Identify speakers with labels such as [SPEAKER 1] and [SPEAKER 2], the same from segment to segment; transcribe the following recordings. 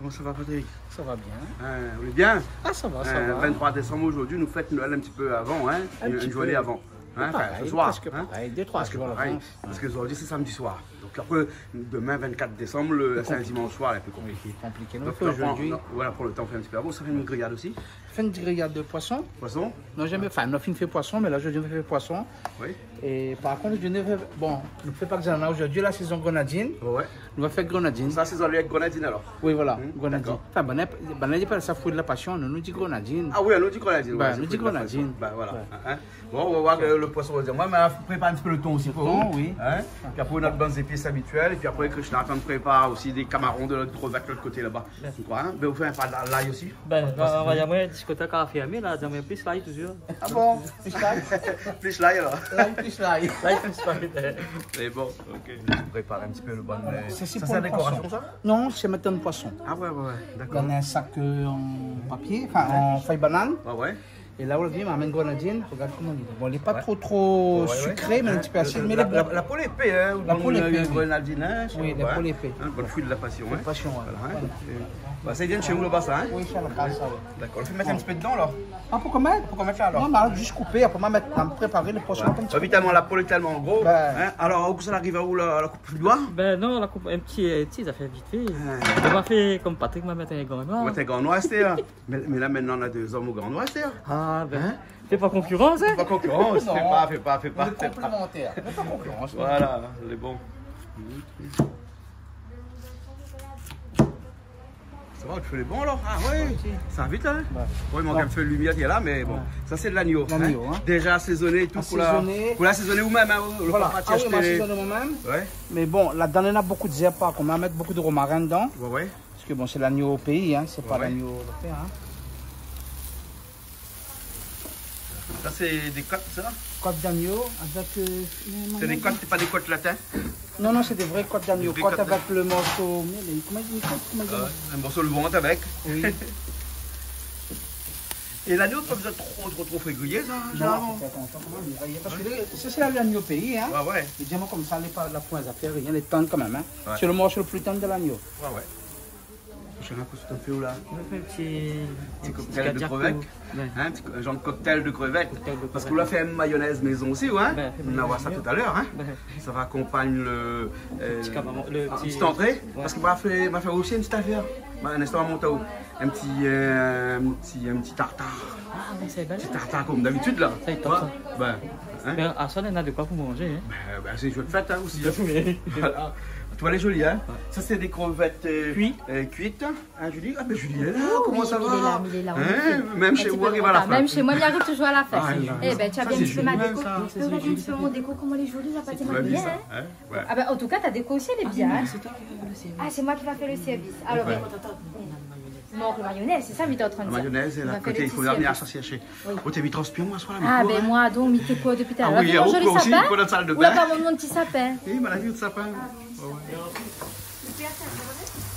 [SPEAKER 1] Comment ça va, Patrick?
[SPEAKER 2] Ça va bien.
[SPEAKER 1] Vous allez bien?
[SPEAKER 2] Ah, ça va, ça va.
[SPEAKER 1] 23 décembre aujourd'hui, nous fêtons Noël un petit peu avant, hein? Une journée avant. Hein?
[SPEAKER 2] Pareil,
[SPEAKER 1] ce soir.
[SPEAKER 2] presque
[SPEAKER 1] Hein?
[SPEAKER 2] pareil, 2-3 jours à l'avance.
[SPEAKER 1] Parce que aujourd'hui, c'est samedi soir. Donc après, demain, 24 décembre, c'est un dimanche soir, un peu compliqué.
[SPEAKER 2] Compliqué.
[SPEAKER 1] Donc
[SPEAKER 2] Donc aujourd'hui,
[SPEAKER 1] voilà, pour le temps, on fait un petit peu avant. Ça fait une grillade aussi.
[SPEAKER 2] fait une grillade de poisson.
[SPEAKER 1] Poisson?
[SPEAKER 2] Non, jamais. Enfin, on a fait poisson, mais là, aujourd'hui, on fait poisson.
[SPEAKER 1] Oui.
[SPEAKER 2] Et par contre, je ne fais. Bon, ne fait pas que ça. Aujourd'hui, la saison grenadine.
[SPEAKER 1] Ouais.
[SPEAKER 2] On va faire grenadine.
[SPEAKER 1] Ça, c'est dans les grenadines alors?
[SPEAKER 2] Oui, voilà, grenadine.
[SPEAKER 1] d'accord.
[SPEAKER 2] Enfin, on n'a pas ça fruit de la passion, on nous dit grenadine.
[SPEAKER 1] Ah oui, on nous dit grenadine.
[SPEAKER 2] Bah,
[SPEAKER 1] ouais,
[SPEAKER 2] nous
[SPEAKER 1] c'est
[SPEAKER 2] dit
[SPEAKER 1] fruit de la
[SPEAKER 2] grenadine.
[SPEAKER 1] façon. Bah voilà.
[SPEAKER 2] Ouais.
[SPEAKER 1] Hein? Bon, on va voir le poisson. Moi, je prépare un petit peu le thon aussi pour
[SPEAKER 2] thon,
[SPEAKER 1] vous.
[SPEAKER 2] oui.
[SPEAKER 1] Hein? Puis après, on a de bonnes épices habituelles. Et puis après, Krishna me prépare aussi des camarons de l'autre crevette de l'autre côté là-bas. Quoi, hein? Ben, vous faites un pas d'ail aussi?
[SPEAKER 3] Ben, on va dire, discothèque à fermer, là, j'aimerais plus l'ail toujours.
[SPEAKER 2] Ah bon, plus l'ail.
[SPEAKER 1] Plus l'ail alors.
[SPEAKER 2] L'ail, plus l'ail.
[SPEAKER 3] L'ail plus l'ail.
[SPEAKER 1] C'est bon, ok. Je prépare un petit peu le bon.
[SPEAKER 2] C'est
[SPEAKER 1] Ça,
[SPEAKER 2] pour
[SPEAKER 1] c'est la
[SPEAKER 2] le
[SPEAKER 1] décoration,
[SPEAKER 2] poisson.
[SPEAKER 1] ça?
[SPEAKER 2] Non, c'est maintenant le poisson.
[SPEAKER 1] Ah ouais, d'accord.
[SPEAKER 2] Dans un sac en papier, enfin en feuille banane.
[SPEAKER 1] Ah ouais.
[SPEAKER 2] Et là, aujourd'hui, on m'amène grenadine. Regarde comment il est. Bon, il n'est pas trop sucré, mais un petit peu acide. Mais
[SPEAKER 1] la peau épée, hein?
[SPEAKER 2] La peau épée.
[SPEAKER 1] Grenadine, hein?
[SPEAKER 2] Oui, la peau épée.
[SPEAKER 1] Le bon fruit de la passion, hein?
[SPEAKER 2] Passion, ouais.
[SPEAKER 1] Voilà, hein? Bah, ça vient de chez vous là-bas, ça, hein?
[SPEAKER 2] Oui, ça va, ça, oui.
[SPEAKER 1] D'accord. On fait mettre un petit peu dedans alors?
[SPEAKER 2] Ah, pourquoi mettre?
[SPEAKER 1] Pourquoi mettre là alors?
[SPEAKER 2] Non, mais juste couper, après, on va me préparer le poisson.
[SPEAKER 1] Évidemment, la peau est tellement gros.
[SPEAKER 2] Ben.
[SPEAKER 1] Hein? Alors, où ça arrive à où la coupe du doigt?
[SPEAKER 3] Ben non, la coupe, un petit, ça fait vite fait. On va faire comme Patrick m'a mis un grand noir.
[SPEAKER 1] On va être un grand noir, c'est-à-dire. Mais là, maintenant, on a deux hommes au grand noir, c'est-à-dire.
[SPEAKER 3] Ah, ben, fais pas concurrence, hein?
[SPEAKER 1] Pas concurrence,
[SPEAKER 2] Non.
[SPEAKER 1] fais pas.
[SPEAKER 2] On est complémentaires. Fais pas concurrence.
[SPEAKER 1] Voilà, c'est bon. Ça va, tu fais les bons alors? Ah oui, ça va vite hein?
[SPEAKER 2] Ouais.
[SPEAKER 1] Oui, il manque un peu de lumière qui est là, mais bon, ça c'est de l'agneau.
[SPEAKER 2] L'agneau, hein.
[SPEAKER 1] Déjà assaisonné et tout
[SPEAKER 2] Assaisonné.
[SPEAKER 1] pour l'assaisonner vous-même. Hein, le
[SPEAKER 2] Voilà,
[SPEAKER 1] papa
[SPEAKER 2] ah oui, on va
[SPEAKER 1] acheté.
[SPEAKER 2] assaisonner moi-même.
[SPEAKER 1] Ouais,
[SPEAKER 2] Mais bon, là-dedans, on a beaucoup de zèbre, on va mettre beaucoup de romarin dedans.
[SPEAKER 1] ouais.
[SPEAKER 2] Parce que bon, c'est l'agneau au pays, hein, c'est pas
[SPEAKER 1] Ouais.
[SPEAKER 2] l'agneau européen. Hein.
[SPEAKER 1] Ça c'est des côtes, ça?
[SPEAKER 2] Côte d'agneau avec.
[SPEAKER 1] C'est des côtes, c'est pas des côtes latins?
[SPEAKER 2] Non, c'est des vraies côtes d'agneau.
[SPEAKER 1] Des
[SPEAKER 2] Côte
[SPEAKER 1] côtes
[SPEAKER 2] avec le morceau. Comment il dit?
[SPEAKER 1] Un morceau de ventre avec.
[SPEAKER 2] Oui.
[SPEAKER 1] Et l'agneau, pas besoin de trop frégouiller, ça?
[SPEAKER 2] Non,
[SPEAKER 1] généralement?
[SPEAKER 2] faut faire attention quand même. Parce que ça, c'est l'agneau au pays. Hein.
[SPEAKER 1] Ouais.
[SPEAKER 2] Et dis-moi comme ça, la pointe à faire rien, les tendre quand même. Hein.
[SPEAKER 1] Ouais.
[SPEAKER 2] C'est le morceau le plus tendre de l'agneau.
[SPEAKER 1] Ouais. Je sais pas ce que tu fais où là?
[SPEAKER 3] On fait un petit
[SPEAKER 1] cocktail de crevettes.
[SPEAKER 3] Ouais.
[SPEAKER 1] Hein, un genre de cocktail de crevettes.
[SPEAKER 3] Cocktail de
[SPEAKER 1] Parce
[SPEAKER 3] crevettes.
[SPEAKER 1] qu'on l'a fait une mayonnaise maison aussi, ouais.
[SPEAKER 3] Ben,
[SPEAKER 1] On va voir ça tout à l'heure. Hein.
[SPEAKER 3] Ben.
[SPEAKER 1] Ça va accompagner le petite entrée.
[SPEAKER 3] Ouais.
[SPEAKER 1] Parce qu'il m'a fait aussi une petite affaire. Un instant à Montao. Un petit tartare.
[SPEAKER 3] Ah, mais c'est belle.
[SPEAKER 1] Petit tartare comme d'habitude là.
[SPEAKER 3] Ça, il top, ça.
[SPEAKER 1] Ben, hein.
[SPEAKER 3] Mais à ça, on a de quoi pour manger, hein?
[SPEAKER 1] Ben, c'est une joie de fête hein, aussi. Hein. Voilà. Tu vois, elle est jolie, hein? Ça, c'est des crevettes cuites. Hein, Julie? Ah, ben Julie, elle est là. Comment ça va?
[SPEAKER 4] Il est là.
[SPEAKER 1] Hein? Même chez vous, arrive à la fin.
[SPEAKER 4] Même chez moi, il arrive toujours à la fin.
[SPEAKER 1] Ah,
[SPEAKER 4] Eh ben, tu as
[SPEAKER 1] ça,
[SPEAKER 4] bien
[SPEAKER 1] c'est
[SPEAKER 4] vu ma
[SPEAKER 1] joli,
[SPEAKER 4] déco.
[SPEAKER 1] ça.
[SPEAKER 4] Tu regardes un petit peu mon déco, comment elle est jolie, la pâte
[SPEAKER 1] Tu
[SPEAKER 4] est
[SPEAKER 1] l'as vu
[SPEAKER 4] bien.
[SPEAKER 1] ça?
[SPEAKER 4] Hein.
[SPEAKER 1] Hein? Ouais.
[SPEAKER 4] Ah ben, en tout cas, ta déco aussi, elle est bien. hein. Ah, c'est moi qui va faire le service. Alors,
[SPEAKER 1] Ouais.
[SPEAKER 4] non, le mayonnaise, c'est ça que tu es en train de
[SPEAKER 1] La
[SPEAKER 4] dire.
[SPEAKER 1] mayonnaise et
[SPEAKER 4] On
[SPEAKER 1] la
[SPEAKER 4] va faire
[SPEAKER 1] côté,
[SPEAKER 4] le
[SPEAKER 1] il faut
[SPEAKER 4] petit
[SPEAKER 1] l'amener à
[SPEAKER 4] service.
[SPEAKER 1] s'assiécher.
[SPEAKER 4] Oui.
[SPEAKER 1] Oh, t'es mis transpire moi, soir là.
[SPEAKER 4] Ah ben, moi, donc, mis tes quoi depuis tout à
[SPEAKER 1] Ah
[SPEAKER 4] l'heure.
[SPEAKER 1] oui,
[SPEAKER 4] Va
[SPEAKER 1] au
[SPEAKER 4] manger le
[SPEAKER 1] pot aussi,
[SPEAKER 4] sapin.
[SPEAKER 1] pour notre salle de
[SPEAKER 4] Ou là,
[SPEAKER 1] bain.
[SPEAKER 4] pas mon petit sapin.
[SPEAKER 1] Oui, mais la viande de sapin.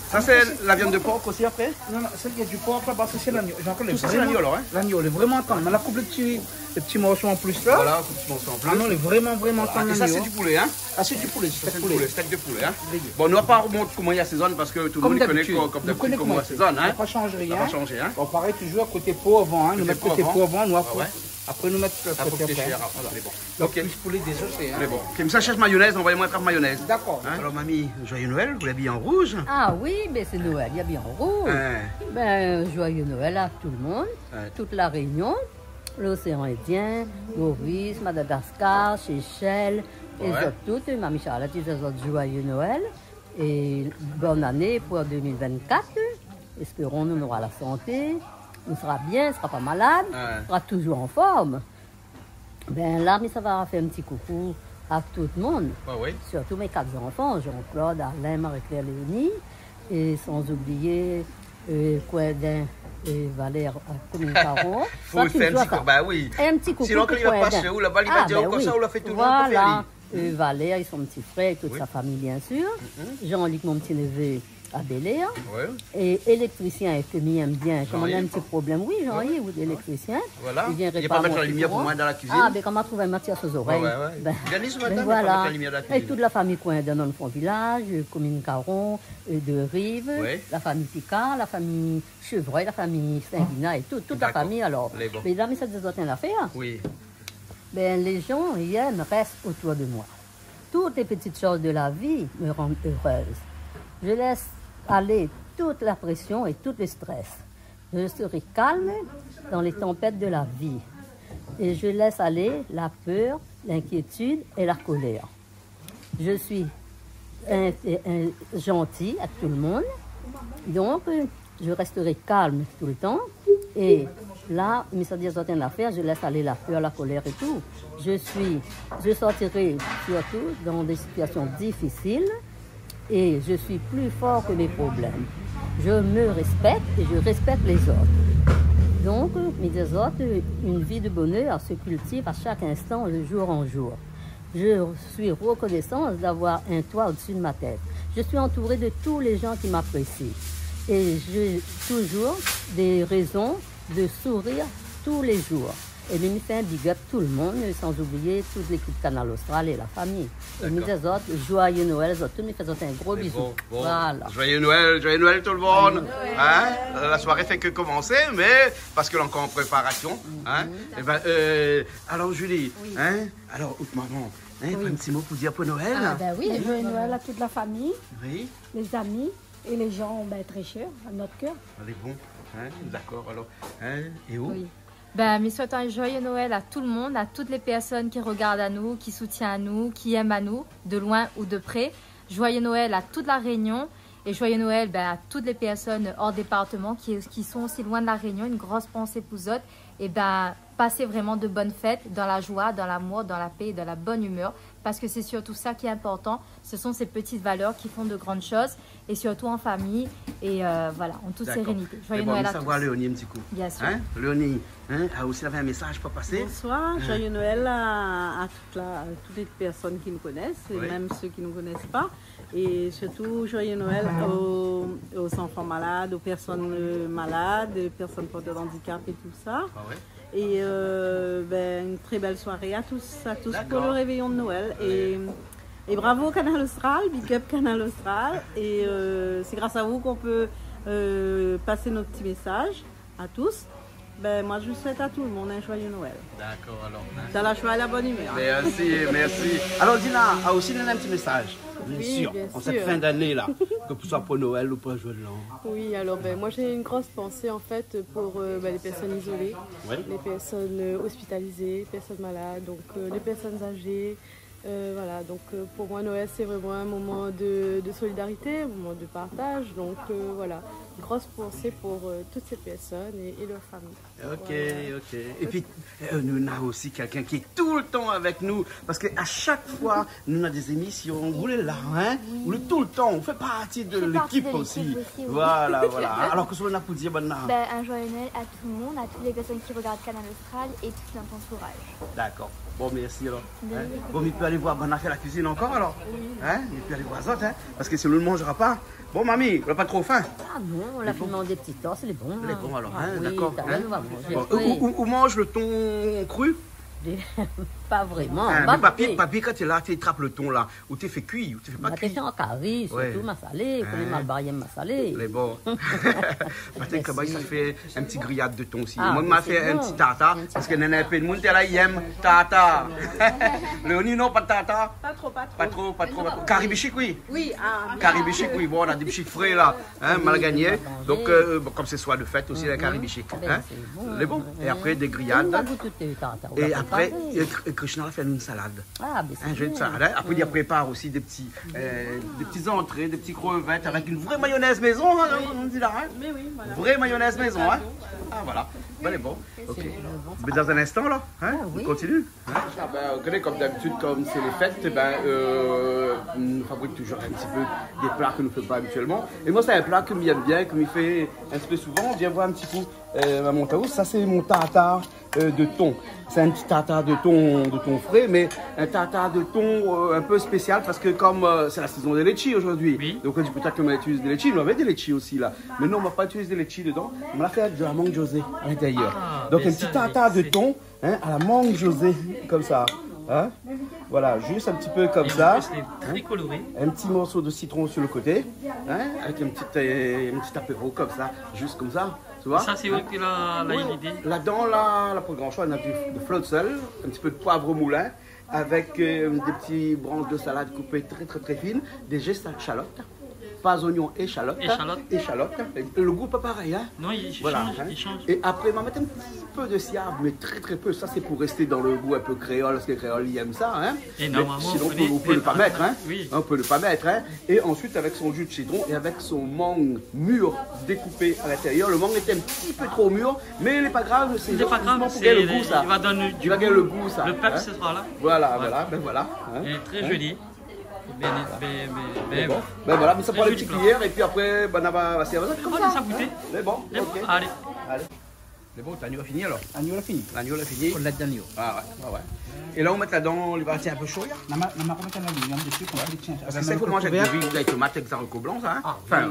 [SPEAKER 1] Ça, c'est la viande de porc aussi après?
[SPEAKER 2] Non, celle qui a du porc là-bas, c'est l'agneau.
[SPEAKER 1] Tout ça, c'est l'agneau alors, hein?
[SPEAKER 2] L'agneau, il est vraiment tendre. Mais la coupe le petit morceau en plus là.
[SPEAKER 1] Voilà, un petit morceau en plus.
[SPEAKER 2] Ah non, il est vraiment tendre.
[SPEAKER 1] Et ça, c'est
[SPEAKER 2] l'agneau.
[SPEAKER 1] du poulet, hein?
[SPEAKER 2] Ah, c'est du poulet,
[SPEAKER 1] Ça,
[SPEAKER 2] c'est
[SPEAKER 1] c'est
[SPEAKER 2] du
[SPEAKER 1] du
[SPEAKER 2] poulet.
[SPEAKER 1] poulet, steak de poulet, hein? Bon, on ne va pas remonter comment il assaisonne parce que tout le monde connaît comme d'habitude comment on assaisonne,
[SPEAKER 2] On
[SPEAKER 1] hein?
[SPEAKER 2] ne pas changer
[SPEAKER 1] Ça
[SPEAKER 2] rien.
[SPEAKER 1] va changer, hein?
[SPEAKER 2] On pareil toujours côté pot avant, hein. Nous mettre côté pot avant, nous
[SPEAKER 1] Ah ouais.
[SPEAKER 2] après nous mettre le
[SPEAKER 1] Ça faut que
[SPEAKER 2] côté
[SPEAKER 1] t'es
[SPEAKER 2] après.
[SPEAKER 1] cher, voilà, c'est bon.
[SPEAKER 2] Donc
[SPEAKER 1] Ok,
[SPEAKER 2] plus poulet désossé.
[SPEAKER 1] c'est
[SPEAKER 2] Hein.
[SPEAKER 1] bon. Comme ça, cherche mayonnaise, envoyez-moi un mayonnaise.
[SPEAKER 2] D'accord.
[SPEAKER 1] Hein? Alors, mamie, joyeux Noël, vous l'habillez en rouge?
[SPEAKER 5] Ah oui, mais c'est Noël, il y a bien en rouge.
[SPEAKER 1] Hein?
[SPEAKER 5] Ben, joyeux Noël à tout le monde,
[SPEAKER 1] Ouais.
[SPEAKER 5] toute la Réunion, l'océan Indien, Maurice, Madagascar, Seychelles, et
[SPEAKER 1] Ouais.
[SPEAKER 5] autres toutes. Ma Charlotte, ils ont joyeux Noël et bonne année pour 2024. Espérons nous aura la santé, on sera bien, on ne sera pas malade,
[SPEAKER 1] Ouais.
[SPEAKER 5] on sera toujours en forme. Ben là, mais ça va faire un petit coucou à tout le monde.
[SPEAKER 1] Bah oui.
[SPEAKER 5] Surtout mes 4 enfants, Jean-Claude, Alain, Marie-Claire, Léonie, et sans oublier Coëdin et Valère Communicaron.
[SPEAKER 1] Faut faire un petit coucou. Bah oui.
[SPEAKER 5] Un petit coucou
[SPEAKER 1] Sinon,
[SPEAKER 5] pour
[SPEAKER 1] quand il va
[SPEAKER 5] Coëdin.
[SPEAKER 1] passer où là-bas, il va dire comme ça, on l'a fait tout le monde, on peut faire
[SPEAKER 5] Voilà. Valère et son petit frère et toute sa famille, bien sûr. Jean-Luc, mon petit neveu, à Bel-Air. Et électricien, et que m'y aime bien. Comme on a un petit problème, oui, Jean-Yves, ou d'électricien.
[SPEAKER 1] Voilà.
[SPEAKER 5] Il vient
[SPEAKER 1] Il n'y a pas mettre la lumière pour moi dans la cuisine.
[SPEAKER 5] Ah, ben quand on trouve un Mathias aux oreilles.
[SPEAKER 1] Regardez ce matin,
[SPEAKER 5] Voilà.
[SPEAKER 1] pas mettre la lumière dans la cuisine.
[SPEAKER 5] Et toute la famille coin dans le fond village, commune Caron, de Rive, la famille Picard, la famille Chevreuil, la famille Saint-Guina et toute la famille. Alors, les amis, ça des autres l'affaire.
[SPEAKER 1] Oui.
[SPEAKER 5] Ben, les gens, ils aiment, restent autour de moi. Toutes les petites choses de la vie me rendent heureuse. Je laisse aller toute la pression et tout le stress. Je serai calme dans les tempêtes de la vie. Et je laisse aller la peur, l'inquiétude et la colère. Je suis gentil à tout le monde. Donc, je resterai calme tout le temps. Et là, mais ça dit certaines affaires, je laisse aller la peur, la colère et tout. Je sortirai surtout dans des situations difficiles. Et je suis plus fort que mes problèmes. Je me respecte et je respecte les autres. Donc, mes autres, une vie de bonheur se cultive à chaque instant, de jour en jour. Je suis reconnaissante d'avoir un toit au-dessus de ma tête. Je suis entourée de tous les gens qui m'apprécient. Et j'ai toujours des raisons de sourire tous les jours. Et je me fais un big up tout le monde, sans oublier toute l'équipe Canal Austral et la famille. Et mes autres, joyeux Noël, tous me faisaient un gros bisou.
[SPEAKER 1] Bon.
[SPEAKER 5] Voilà.
[SPEAKER 1] Joyeux Noël tout le monde. Hein? La soirée fait que commencer, mais parce que l'on est encore en préparation. Hein? Alors Julie, hein? Alors maman, hein, un petit mot pour dire pour Noël.
[SPEAKER 6] Ah ben oui, joyeux Noël à toute la famille,
[SPEAKER 1] Oui.
[SPEAKER 6] les amis et les gens très chers à notre cœur.
[SPEAKER 1] Allez bon, hein? D'accord alors. Hein? Et où?
[SPEAKER 7] Oui. Ben, mes souhaitons un joyeux Noël à tout le monde, à toutes les personnes qui regardent à nous, qui soutiennent à nous, qui aiment à nous, de loin ou de près. Joyeux Noël à toute la Réunion et joyeux Noël à toutes les personnes hors département qui sont aussi loin de la Réunion. Une grosse pensée pour eux autres. Et passez vraiment de bonnes fêtes dans la joie, dans l'amour, dans la paix et dans la bonne humeur. Parce que c'est surtout ça qui est important. Ce sont ces petites valeurs qui font de grandes choses. Et surtout en famille. Et voilà, en toute sérénité. Joyeux Noël à tous.
[SPEAKER 1] Savoir Léonie un petit coup.
[SPEAKER 7] Bien sûr.
[SPEAKER 1] Hein? Léonie, hein? A aussi avait un message pour passer.
[SPEAKER 8] Bonsoir, joyeux Noël à toutes les personnes qui nous connaissent, et même ceux qui ne nous connaissent pas. Et surtout, joyeux Noël aux enfants malades, aux personnes malades, aux personnes porteurs de handicap et tout ça.
[SPEAKER 1] Ah ouais.
[SPEAKER 8] Et une très belle soirée à tous pour le réveillon de Noël. Et bravo Canal Austral, big up Canal Austral. Et c'est grâce à vous qu'on peut passer notre petit message à tous. Moi, je souhaite à tout le monde un joyeux Noël.
[SPEAKER 1] D'accord, alors.
[SPEAKER 8] Dans la joie et la bonne humeur.
[SPEAKER 1] Merci. Alors, Dina, a aussi donné un petit message. Bien sûr. En cette fin d'année, là, que ce soit pour Noël ou pour le jour de l'an.
[SPEAKER 9] Oui, alors moi j'ai une grosse pensée en fait pour les personnes isolées, les personnes hospitalisées, les personnes malades, donc les personnes âgées. Voilà, donc pour moi Noël c'est vraiment un moment de solidarité, un moment de partage, donc voilà, grosse pensée pour toutes ces personnes et leurs familles.
[SPEAKER 1] Ok. Et puis nous avons aussi quelqu'un qui est tout le temps avec nous, parce qu'à chaque fois nous avons des émissions, vous êtes là, hein, tout le temps, on fait partie de l'équipe aussi. Voilà. Alors que ce qu'on a pour dire maintenant.
[SPEAKER 4] Un joyeux Noël à tout le monde, à toutes les personnes qui regardent Canal Austral et tout notre entourage.
[SPEAKER 1] D'accord. Bon, merci alors. Hein? Bon, il peut aller voir Bonne Affaire la cuisine encore alors. Hein? Il peut aller voir ça, hein? Parce que sinon, on ne mangera pas. Bon, mamie, on n'a pas trop faim.
[SPEAKER 5] Ah non, on l'a fait demander des petits torts, c'est les bons.
[SPEAKER 1] Les bons alors, hein?
[SPEAKER 5] Oui,
[SPEAKER 1] D'accord.
[SPEAKER 5] on
[SPEAKER 1] Où mange le thon cru?
[SPEAKER 5] Pas vraiment.
[SPEAKER 1] Mais papy, quand tu es là, tu attrapes le thon là, ou tu fais cuit, ou tu fais pas cuit.
[SPEAKER 5] Tu fais en curry, surtout ma salée, comme les malbariens ma salée.
[SPEAKER 1] Les bons. Peut-être que ça fait un petit grillade de thon aussi.
[SPEAKER 5] Ah,
[SPEAKER 1] Moi, m'a fait un petit tata, parce que Nana peu de monde là, il aime tata. Léonie, non, pas de tata. Pas trop. Caribichic, oui.
[SPEAKER 8] Oui,
[SPEAKER 1] Caribichic, oui. Bon, on a des bichics frais là, hein, mal gagné. Donc, comme c'est soit de fête aussi, la caribichic. Les bons. Et après, des grillades. Et après, Krishna a fait une salade. Un jeu de salade. Après, il prépare aussi des petites entrées, des petits crevettes avec une vraie mayonnaise maison, hein, on dit là. Hein?
[SPEAKER 8] Mais oui, voilà.
[SPEAKER 1] Vraie mayonnaise maison. Hein? Ah, voilà. Ben, elle est bon. Ok. Mais dans un instant, là, hein, on continue. Hein? Ah, ben, vous connaissez, comme d'habitude, comme c'est les fêtes, ben, on fabrique toujours un petit peu des plats que nous ne faisons pas habituellement. Et moi, c'est un plat que j'aime bien, que je fais un petit peu souvent. Viens voir un petit coup à mon taou. Ça, c'est mon tartare de thon. C'est un petit tartare de thon frais, mais un tartare de thon un peu spécial parce que comme c'est la saison des litchis aujourd'hui, oui. Donc du coup, peut-être qu'on utilise des litchis. On avait des litchis aussi là. Mais non, on ne va pas utiliser des litchis dedans. On va faire de la mangue José à l'intérieur. Donc un petit tartare de thon hein, à la mangue José, comme ça. Hein? Voilà, juste un petit peu comme ça.
[SPEAKER 3] Très coloré.
[SPEAKER 1] Un petit morceau de citron sur le côté, hein, avec un petit apéro comme ça, juste comme ça. Tu vois?
[SPEAKER 3] Ça, c'est où que la idée?
[SPEAKER 1] Là-dedans, là, pour grand choix, on a de flot de sel, un petit peu de poivre au moulin, avec des petits branches de salade coupées très fines, des gestes à échalotes. Pas oignons, échalotes. Échalotes. Le goût pas pareil, hein?
[SPEAKER 3] Non, il
[SPEAKER 1] voilà,
[SPEAKER 3] change,
[SPEAKER 1] hein?
[SPEAKER 3] Il change.
[SPEAKER 1] Et après, on va mettre un petit peu de siave, mais très peu. Ça, c'est pour rester dans le goût un peu créole, parce que les créoles, ils aiment ça, hein?
[SPEAKER 3] Et normalement,
[SPEAKER 1] sinon, on peut le pas mettre, hein?
[SPEAKER 3] Oui.
[SPEAKER 1] On peut le pas mettre, hein? Et ensuite, avec son jus de citron et avec son mangue mûr découpé à l'intérieur. Le mangue était un petit peu trop mûr, mais il n'est pas grave. C'est
[SPEAKER 3] pas grave,
[SPEAKER 1] pour gagner le goût, ça.
[SPEAKER 3] Il va donner
[SPEAKER 1] du goût. Le goût, ça.
[SPEAKER 3] Le peuple,
[SPEAKER 1] hein?
[SPEAKER 3] ce sera là.
[SPEAKER 1] Voilà, ben voilà. Hein?
[SPEAKER 3] Et très joli.
[SPEAKER 1] Ben voilà, mais ça prend les petites cuillères et puis après, ben on va servir comme ça.
[SPEAKER 3] Ça goûter.
[SPEAKER 1] Mais bon, ok.
[SPEAKER 3] Allez.
[SPEAKER 1] C'est bon, l'agneau a fini alors?
[SPEAKER 2] L'agneau a fini.
[SPEAKER 1] L'agneau a fini.
[SPEAKER 2] On l'a d'agneau.
[SPEAKER 1] Ah ouais. Et là, on met là-dedans, on va un peu chaud.
[SPEAKER 2] On va mettre un aluminium dessus pour les tiens.
[SPEAKER 1] Parce que c'est comment manger avec des tomates avec des haricots blancs, ça, hein? Enfin,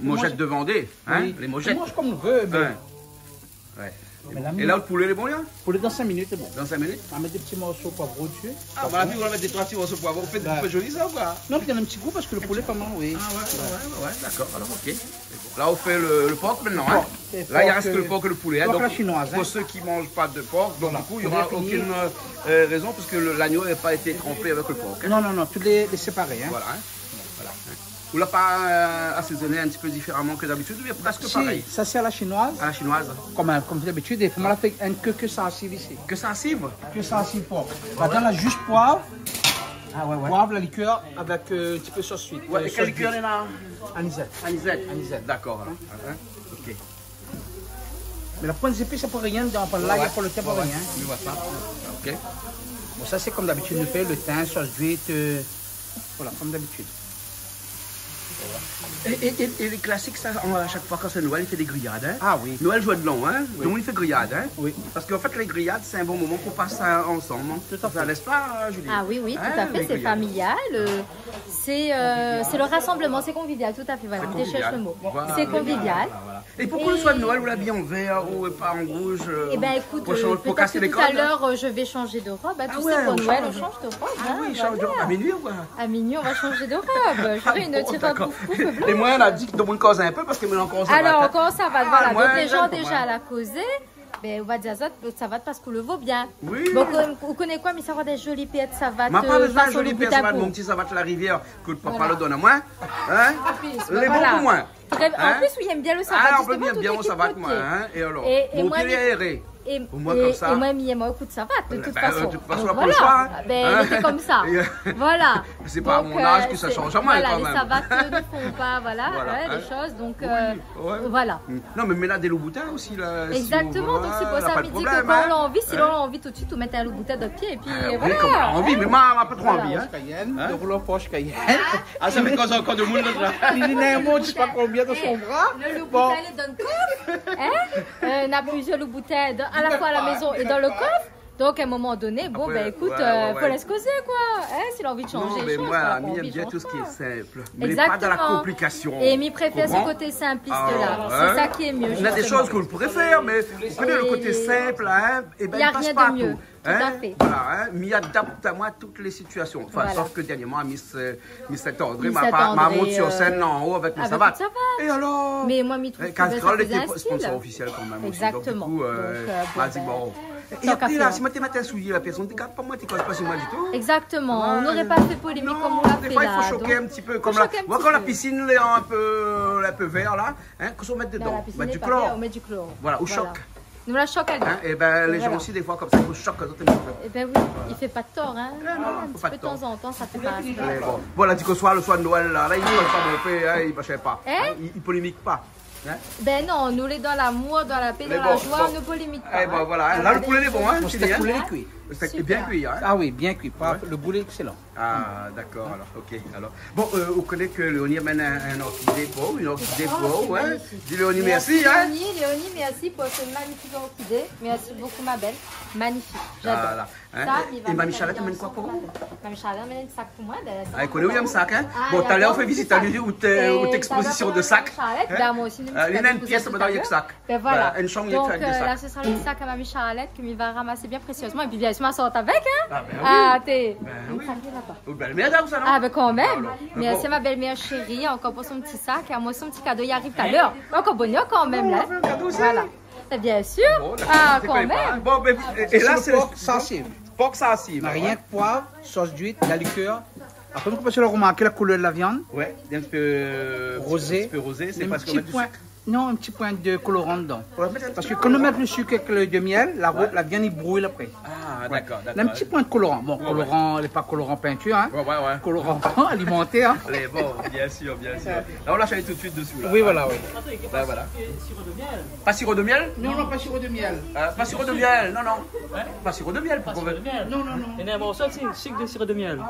[SPEAKER 1] mojettes de Vendée, hein? Les mojettes.
[SPEAKER 2] On mange comme on veut.
[SPEAKER 1] Ouais. Et là, le poulet, il est bon, là?
[SPEAKER 2] Poulet dans 5 minutes, c'est bon.
[SPEAKER 1] Dans 5 minutes?
[SPEAKER 2] On va mettre des petits morceaux de poivre dessus.
[SPEAKER 1] Ah, voilà, puis on va mettre des 3 petits morceaux de poivre. On fait un peu joli, ça, ou pas?
[SPEAKER 2] Non, puis il y a un petit goût parce que le poulet, pas mal, oui.
[SPEAKER 1] Ah, ouais, d'accord. Alors, ok. Là, on fait le porc maintenant, hein? Là, il reste que le porc et le poulet.
[SPEAKER 2] Donc, la chinoise.
[SPEAKER 1] Pour ceux qui ne mangent pas de porc, donc du coup, il n'y aura aucune raison parce que l'agneau n'a pas été trempé avec le porc.
[SPEAKER 2] Non, tous les séparés.
[SPEAKER 1] Voilà. Vous ne l'avez pas assaisonné un petit peu différemment que d'habitude, mais presque pareil.
[SPEAKER 2] Ça, c'est à la chinoise.
[SPEAKER 1] À la chinoise.
[SPEAKER 2] Comme d'habitude, il faut me la faire un que sensible ici.
[SPEAKER 1] Que sensible? Que
[SPEAKER 2] sensible porc. Là-dedans, là, juste poivre. Ah ouais. Poivre, la liqueur avec un petit peu sauce suite.
[SPEAKER 1] Ouais, et quelle liqueur est là?
[SPEAKER 2] Anisette.
[SPEAKER 1] Anisette, d'accord. Ok.
[SPEAKER 2] Mais la pointe d'épée, ça pour rien, dans la lague pour le thym pour rien.
[SPEAKER 1] Je vois ça. Ok.
[SPEAKER 2] Bon, ça, c'est comme d'habitude, nous fait le thym, sauce d'huître. Voilà, comme d'habitude.
[SPEAKER 1] Et les classiques, ça, à chaque fois quand c'est Noël, il fait des grillades. Hein?
[SPEAKER 2] Ah oui.
[SPEAKER 1] Noël joie de blanc, hein?
[SPEAKER 2] Oui.
[SPEAKER 1] Donc il fait grillades. Hein?
[SPEAKER 2] Oui.
[SPEAKER 1] Parce qu'en fait, les grillades, c'est un bon moment qu'on passe ensemble. Hein?
[SPEAKER 2] Tout à fait.
[SPEAKER 1] N'est-ce pas, Julie?
[SPEAKER 7] Ah oui, tout à fait. C'est familial. C'est le rassemblement, c'est convivial, tout à fait. Voilà, je cherche le mot.
[SPEAKER 1] Voilà.
[SPEAKER 7] C'est convivial.
[SPEAKER 1] Et pourquoi le soir de Noël, vous l'habillez en vert ou pas en rouge?
[SPEAKER 7] Eh bien, écoute,
[SPEAKER 1] pour casser les
[SPEAKER 7] tout à l'heure, je vais changer de robe. Hein, tu sais, pour Noël, on change de robe.
[SPEAKER 1] Ah oui, change de robe. À minuit ou quoi?
[SPEAKER 7] À minuit, on va changer de robe. J'aurai une petite robe pouf blanche.
[SPEAKER 1] Et moi, on a dit que de mon cause un peu parce que maintenant, comment ça va?
[SPEAKER 7] Alors, comment ça va? Voilà,
[SPEAKER 1] moi,
[SPEAKER 7] donc les gens déjà à la causer. Ben, on va dire ça va parce que le vaut bien.
[SPEAKER 1] Oui.
[SPEAKER 7] Donc, vous connaissez quoi, mais ça va des jolies pièces, ça va te
[SPEAKER 1] pas besoin de
[SPEAKER 7] jolies
[SPEAKER 1] jolies pièces, ça va de mon petit savate la rivière que le papa le donne à moi. Hein? Les bons pour moi.
[SPEAKER 7] En plus, oui, il aime bien le savate.
[SPEAKER 1] Ah, on peut bien mon savate, moi. Hein? Et alors, mon pied est aéré. Pour moi, comme ça.
[SPEAKER 7] Et moi, il coup de savate, de toute façon.
[SPEAKER 1] De toute façon, après le soir.
[SPEAKER 7] Ben, il était comme ça. Voilà.
[SPEAKER 1] C'est pas à mon âge que ça change à moi, quand même.
[SPEAKER 7] Voilà, les savates ne font pas, les choses. Donc, voilà.
[SPEAKER 1] Non, mais là, des loups boutins aussi, là.
[SPEAKER 7] Exactement. Donc, c'est pour ça, midi, que quand on a envie, si l'on a envie tout de suite, on met un loup boutin de pied. Et puis, voilà.
[SPEAKER 1] Comme on a envie, mais moi, on n'a pas trop envie.
[SPEAKER 2] Le rouleau poche Cayenne.
[SPEAKER 1] Ah, ça fait quand encore de monde, là.
[SPEAKER 2] Il a un mot, je sais pas combien de son bras.
[SPEAKER 7] Le loup boutin, il donne coffre. On a plusieurs loups boutins à la fois à la maison et dans le coffre. Donc à un moment donné, bon ben écoute, faut laisser causer quoi. S'il a envie de changer les choses.
[SPEAKER 1] Moi, j'aime bien tout ce qui est simple. Mais pas dans la complication.
[SPEAKER 7] Et m'y préfère ce côté simpliste là. C'est ça qui est mieux.
[SPEAKER 1] Il y a des choses que vous pourrez faire, mais vous connaissez le côté simple, hein, et ben il passe pas tout.
[SPEAKER 7] Tout à fait.
[SPEAKER 1] Voilà, hein, m'y adapte à moi toutes les situations. Enfin, sauf que dernièrement, Miss André m'a monté sur scène en haut avec le savate.
[SPEAKER 7] Et alors? Mais moi, m'y trouve
[SPEAKER 1] Casserole était sponsor officiel quand même.
[SPEAKER 7] Exactement.
[SPEAKER 1] Donc, du coup, m'a dit bon. Et après, là, si tu m'as souillé la personne, tu ne pas moi, tu ne connais pas sur moi du tout.
[SPEAKER 7] Exactement. On n'aurait pas fait polémique comme on l'a fait là.
[SPEAKER 1] Des fois, il faut choquer un petit peu. Comme là, moi, quand la piscine est un peu vert là, qu'est-ce qu'on met dedans?
[SPEAKER 7] On met du chlore. On met du chlore.
[SPEAKER 1] Voilà, ou choc.
[SPEAKER 7] Nous la choc à lui.
[SPEAKER 1] Et ben les gens aussi des fois comme ça, il faut choc quand on est.
[SPEAKER 7] Et ben oui, il fait pas de tort hein.
[SPEAKER 1] Non,
[SPEAKER 7] un petit peu de temps en temps, ça fait pas.
[SPEAKER 1] Bon, là dit que le soir de Noël là, il ne parle pas mon père, il ne pas. Il polémique pas. Hein?
[SPEAKER 7] Ben non, nous les dans l'amour, dans la paix, dans la joie, ne polémique pas.
[SPEAKER 1] Eh ben voilà, là le poulet est bon, hein?
[SPEAKER 2] Le steak poulet est cuit.
[SPEAKER 1] Le steak est bien cuit, hein?
[SPEAKER 2] Ah oui, bien cuit. Le boulet excellent.
[SPEAKER 1] Ah, d'accord, alors, ok. Alors. Bon, vous connaissez que Léonie amène un orchidée pour, une orchidée pour, ouais. Dis Léonie merci, hein?
[SPEAKER 7] Léonie, merci pour ce magnifique orchidée. Merci beaucoup, ma belle. Magnifique, j'adore.
[SPEAKER 1] Voilà. Hein? Et Mamie Charlotte amène quoi pour vous?
[SPEAKER 7] Mamie Charlotte amène un sac pour moi.
[SPEAKER 1] Ah, elle connaît William Sac, hein? Bon, tout à l'heure, on fait visite à lui ou exposition de sacs.
[SPEAKER 7] Ben moi aussi,
[SPEAKER 1] il y a une pièce dans le sac.
[SPEAKER 7] Ben voilà.
[SPEAKER 1] Une chambre
[SPEAKER 7] donc
[SPEAKER 1] avec des sacs.
[SPEAKER 7] là, ce sera le sac à Mamie Charlotte que m'il va ramasser bien précieusement. Et puis bien sûr, ma sorte avec, hein?
[SPEAKER 1] Ah, ben oui.
[SPEAKER 7] Ah, t'es.
[SPEAKER 1] Ben oui. Belle-mère, ça, non?
[SPEAKER 7] Ah, ben quand même. Merci, ma belle-mère chérie, encore pour son petit sac. Et moi, son petit cadeau, il arrive tout à l'heure. Encore bonheur quand même, là. Voilà. Bien sûr. Ah, quand même.
[SPEAKER 1] Bon, et là, c'est le
[SPEAKER 2] porc sensible.
[SPEAKER 1] Porc sensible.
[SPEAKER 2] Rien que poivre, sauce d'huître, la liqueur. Après, vous pouvez remarquer la couleur de la viande.
[SPEAKER 1] Ouais, un petit peu rosé. Un petit peu rosé, c'est parce qu'on met du sucre.
[SPEAKER 2] Non, un petit point de colorant dedans. Parce que quand on met le sucre avec le de miel, la viande il brûle après.
[SPEAKER 1] Ah, d'accord, d'accord.
[SPEAKER 2] Un petit point de colorant. Bon, colorant, n'est pas colorant peinture, hein.
[SPEAKER 1] Ouais.
[SPEAKER 2] Colorant alimentaire.
[SPEAKER 1] Allez, bon, bien sûr, bien sûr. Là, on lâche tout de suite dessus, là.
[SPEAKER 2] Oui, voilà, oui.
[SPEAKER 1] Là, voilà. Pas sirop de miel?
[SPEAKER 2] Non, pas sirop de miel.
[SPEAKER 1] Pas sirop de miel, non. Pas sirop de miel, pourquoi?
[SPEAKER 2] Non.
[SPEAKER 3] Et bon, ça, c'est sucre de sirop de miel.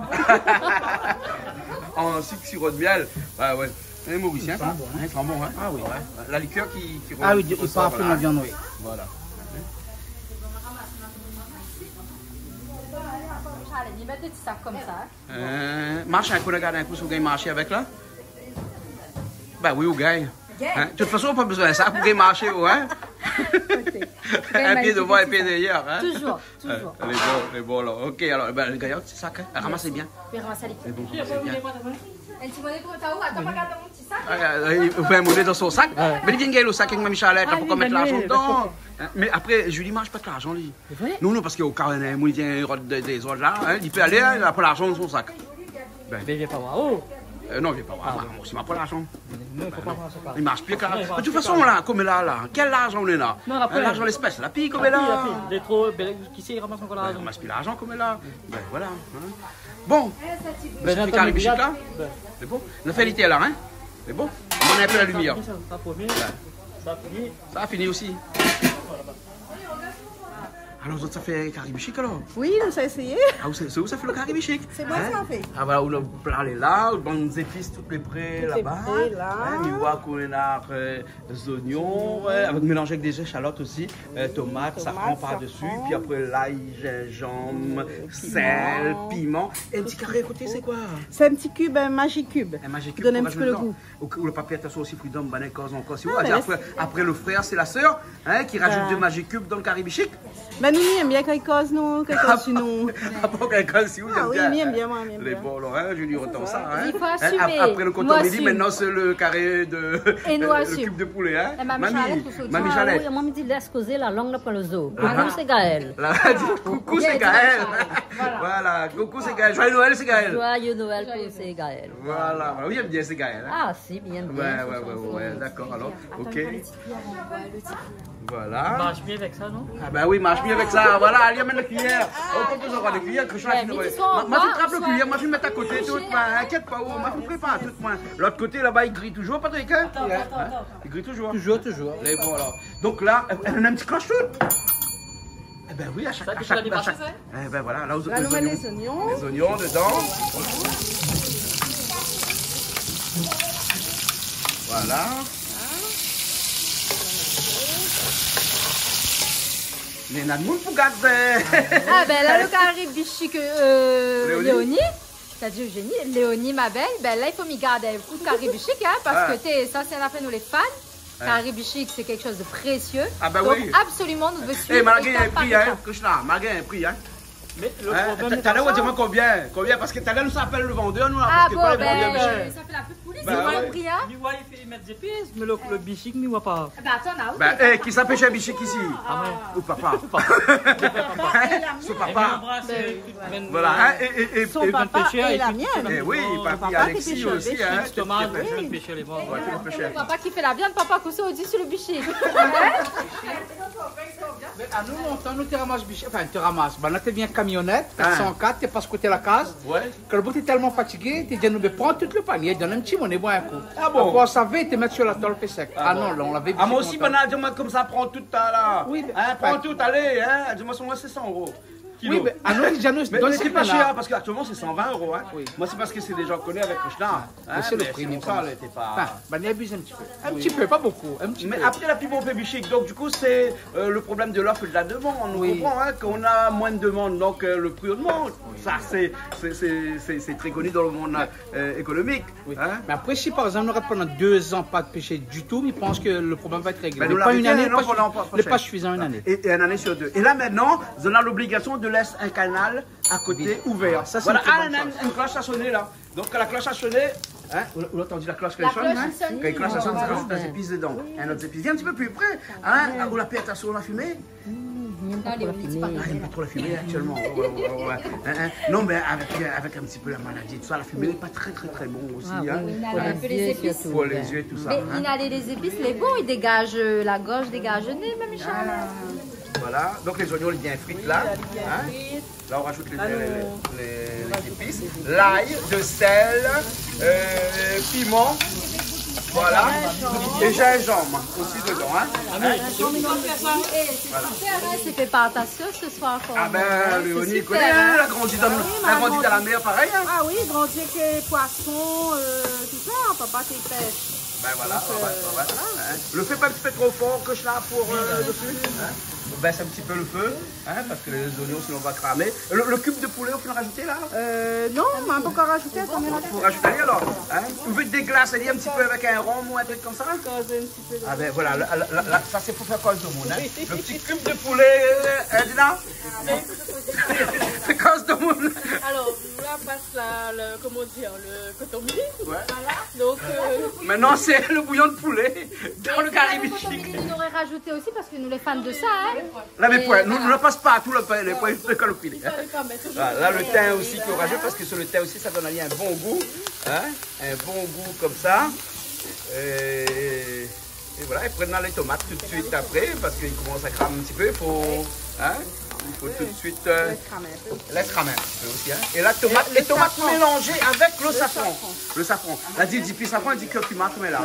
[SPEAKER 1] En sucre, sirop de miel. Ouais. C'est mauricien, ça. C'est bon, hein?
[SPEAKER 2] Ah oui.
[SPEAKER 1] La liqueur qui
[SPEAKER 2] ah oui, il part pour la viande, oui.
[SPEAKER 1] Voilà.
[SPEAKER 7] Allez, mettre des sacs comme ça.
[SPEAKER 1] Marche un coup, regarde un coup si vous gagnez marcher avec là. Ben oui, vous gagnez. De toute façon, pas besoin de ça pour gagner marcher, hein? Un pied devant, un pied derrière. Hein?
[SPEAKER 7] Toujours.
[SPEAKER 1] Elle est bon, là. Ok, alors, ben, le gaillard, c'est ça, ramassez bien.
[SPEAKER 7] Oui, ramassez
[SPEAKER 1] C'est bon, bien.
[SPEAKER 7] Un petit monnaie pour ta où? Attends, regarde dans mon petit sac.
[SPEAKER 1] Il faut un monnaie dans son sac. Mais il vient gagner le sac avec Mamie Charlotte, pour qu'on mette l'argent dedans. Mais après, Julie mange pas de l'argent, lui. Non, parce qu'au cas où il y a des autres là, il peut aller, il n'a pas l'argent dans son sac.
[SPEAKER 3] Ben, il vient pas voir. Oh!
[SPEAKER 1] Non, il vient pas voir. Moi aussi, il n'a pas l'argent. Il marche plus car. De toute façon, là, comme là, quel argent on est là? L'argent l'espèce, la pille comme elle là.
[SPEAKER 3] Il est trop. Qui sait, il ramasse encore l'argent.
[SPEAKER 1] Il ramasse plus l'argent comme elle là. Ben voilà. Bon.
[SPEAKER 3] Ben,
[SPEAKER 1] c'est carré bichic là. C'est bon. On a fait l'été là, hein? C'est bon. On a un peu la lumière. Ça a fini aussi. Alors, ça fait caribichic alors?
[SPEAKER 8] Oui, nous ça essayé.
[SPEAKER 1] Ah, c'est où ça fait le caribichic?
[SPEAKER 8] C'est moi qui en fait.
[SPEAKER 1] Ah, voilà, où le plat est là, où on épice toutes les prés là-bas. On voit qu'on a des oignons, avec mélangé avec des échalotes aussi, tomates, ça prend par-dessus, puis après l'ail, gingembre, sel, piment. Et un petit carré à côté, c'est quoi?
[SPEAKER 8] C'est un petit cube, un Magic Cube.
[SPEAKER 1] Un Magic Cube.
[SPEAKER 8] Donne un petit peu le goût.
[SPEAKER 1] Ou le papier attention aussi, freedom, banane, cause encore. Si vous après le frère, c'est la sœur, qui rajoute 2 Magic Cubes dans le caribichic.
[SPEAKER 8] Ben nous, on aime bien quand ils causent, nous, quand ils causent sur nous.
[SPEAKER 1] Ah bon, quand ils causent sur nous,
[SPEAKER 8] oui, j'aime bien, moi, j'aime bien.
[SPEAKER 1] Les bons, Laurent, je lui retourne ça.
[SPEAKER 7] Il faut assumer.
[SPEAKER 1] Après le comptoir midi, maintenant c'est le carré de...
[SPEAKER 7] Et nous
[SPEAKER 1] le cube de poulet, hein.
[SPEAKER 5] Mamie Charlotte. Moi, je me dis, laisse causer la langue pour le zoo. Coucou, c'est Gaël.
[SPEAKER 1] Coucou, c'est Gaël. Voilà, coucou, c'est Gaël. Joyeux Noël, c'est Gaël.
[SPEAKER 5] Joyeux Noël pour c'est Gaël.
[SPEAKER 1] Voilà, oui, j'aime bien, c'est Gaël.
[SPEAKER 5] Ah, si, bien.
[SPEAKER 1] Ouais, d'accord, alors, ok. Voilà.
[SPEAKER 3] Marche bien avec ça, non?
[SPEAKER 1] Ah ben oui, marche bien avec ça. Voilà, allez, amène la cuillère. On peut avoir des cuillères, que je suis moi, je trappe le cuillère, moi je vais mettre à côté tout. Inquiète pas, moi je prépare tout. L'autre côté là-bas, il grille toujours, Patrick.
[SPEAKER 2] Attends.
[SPEAKER 1] Il grille toujours.
[SPEAKER 2] Toujours.
[SPEAKER 1] Et bon alors. Donc là, elle a un petit cloche tout. Eh ben oui, à chaque. Eh ben voilà, là
[SPEAKER 8] on met les oignons.
[SPEAKER 1] Les oignons dedans. Voilà. Mais n'a pas pour garder.
[SPEAKER 7] Ah ben là, le caribichic Léonie, t'as dit Eugénie, Léonie ma belle, ben là il faut m'y garder un coup de caribichic, hein, parce que ça c'est la fin nous les fans. Caribichic c'est quelque chose de précieux.
[SPEAKER 1] Ah ben
[SPEAKER 7] donc
[SPEAKER 1] oui.
[SPEAKER 7] absolument nous devons suivre.
[SPEAKER 1] Eh, malgré un prix, hein, Krishna, malgré un prix, hein.
[SPEAKER 3] Mais le problème.
[SPEAKER 1] T'as l'air de dire combien? Parce que t'as l'air nous appelle le vendeur, nous.
[SPEAKER 7] Ah bon, ben ça fait la plus police, c'est pas le prix, hein.
[SPEAKER 3] Tu vois, il fait mettre des pièces, mais le bichic, il ne voit pas.
[SPEAKER 7] Ben attends, là où?
[SPEAKER 1] Ben, qui s'appelle un bichic ici? Ou papa? Son papa. Voilà, et
[SPEAKER 8] son papa et la mienne.
[SPEAKER 1] Et oui, papi Alexis aussi, hein.
[SPEAKER 3] Thomas, je vais pêcher les morts.
[SPEAKER 7] Papa qui fait la viande, papa qui au-dessus sur le bichic.
[SPEAKER 2] À nous, longtemps, nous te ramasses bichic. Enfin, te ramasses. Ben là, tu viens camionnette, 404, tu passes côté la case.
[SPEAKER 1] Ouais.
[SPEAKER 2] Quand le bout est tellement fatigué, tu dis, nous, prends tout le panier, donne un petit monnaie les bois un coup.
[SPEAKER 1] Ah bon?
[SPEAKER 2] On savait te mettre sur la tôle sec. Ah non, là, on l'avait
[SPEAKER 1] Ah, moi aussi, dis-moi comme ça, prends tout, là.
[SPEAKER 2] Oui,
[SPEAKER 1] hein, prends tout, allez, hein. Dis-moi, c'est 100 €.
[SPEAKER 2] Oui, mais à nous, déjà, nous,
[SPEAKER 1] mais c'est pas cher, parce qu'actuellement, c'est 120 €. Hein. Oui. Moi, c'est parce que c'est des gens connus avec Krishna.
[SPEAKER 2] Hein, c'est le prix, mais ça,
[SPEAKER 1] t'es pas.
[SPEAKER 2] Enfin, on abuse un petit peu. Un petit peu, pas beaucoup.
[SPEAKER 1] Mais après, la pub, on fait bichic. Donc, du coup, c'est le problème de l'offre et de la demande. On comprend hein, qu'on a moins de demande, donc le prix augmente. Ça, c'est très connu dans le monde économique. Hein.
[SPEAKER 2] Mais après, si par exemple, on aurait pendant 2 ans pas de pêcher du tout, ils pensent que le problème va être réglé.
[SPEAKER 1] Ben,
[SPEAKER 2] pas une année,
[SPEAKER 1] pas
[SPEAKER 2] suffisant une année.
[SPEAKER 1] Et une année sur 2. Et là, maintenant, on a l'obligation de laisser un canal à côté ouvert. Ça, voilà, une cloche a sonné là. Donc quand la cloche a sonné, hein, vous l'entendez la cloche qu'elle sonne, hein? Quand une cloche a sonné, ça rajoute des épices dedans. Un autre épice. Viens un petit peu plus près, hein? Où la perte a sur la fumée.
[SPEAKER 5] Il n'aime pas trop la fumée.
[SPEAKER 1] Ah, il n'aime pas trop la fumée actuellement. Non, mais avec un petit peu la maladie, tout ça, la fumée n'est pas très bon aussi. Hein?
[SPEAKER 7] Inhaler un peu les épices.
[SPEAKER 1] Pour les yeux et tout ça.
[SPEAKER 7] Mais inhaler les épices, les bons, ils dégagent la gorge, dégagent le nez, même Inch'Allah.
[SPEAKER 1] Voilà, donc les oignons bien frites là. Hein? Là on rajoute les épices, l'ail, de sel, piment, voilà, et gingembre aussi dedans. Hein?
[SPEAKER 7] C'est fait par ta soeur ce soir.
[SPEAKER 1] Ah ben, Léonie connaît, hein? Elle a grandi dans la mer pareil. Hein?
[SPEAKER 8] Ah oui, grandi avec les poissons, tout ça, papa tes pêches.
[SPEAKER 1] Ben voilà, hein. Le feu pas un petit peu trop fort que je l'ai pour dessus. Hein? On baisse un petit peu le feu, hein, parce que les oignons sinon on va cramer. Le cube de poulet, on peut le rajouter là?
[SPEAKER 8] Non, on m'a pas encore rajouté.
[SPEAKER 1] Faut rajouter alors. Hein? Vous voulez déglacer un petit peu avec un rhum ou un truc comme ça? Ah ben voilà, ça c'est pour faire cause de monde. Hein? Le petit cube de poulet, Dina? C'est cause de monde.
[SPEAKER 9] Alors, là passe comment dire, le coton-mi. Voilà. Donc,
[SPEAKER 1] maintenant c'est le bouillon de poulet dans le curry bichic.
[SPEAKER 7] Nous aurait rajouté aussi parce que nous les fans de ça. Hein?
[SPEAKER 1] Là, mais point, nous ne passe pas à tout les points de calopile. Hein? Là, le thym aussi qu'on rajoute, parce que sur le thym aussi, ça donne un bon goût. Hein? Un bon goût comme ça. Et voilà, et prenons les tomates tout de suite après, parce qu'ils commencent à cramer un petit peu. Il faut tout de suite laisse cramer un petit peu aussi. Hein? Et la tomate, les tomates mélangées avec le safran. Le safran. Là, dit safran, il dit que tu m'as mais là.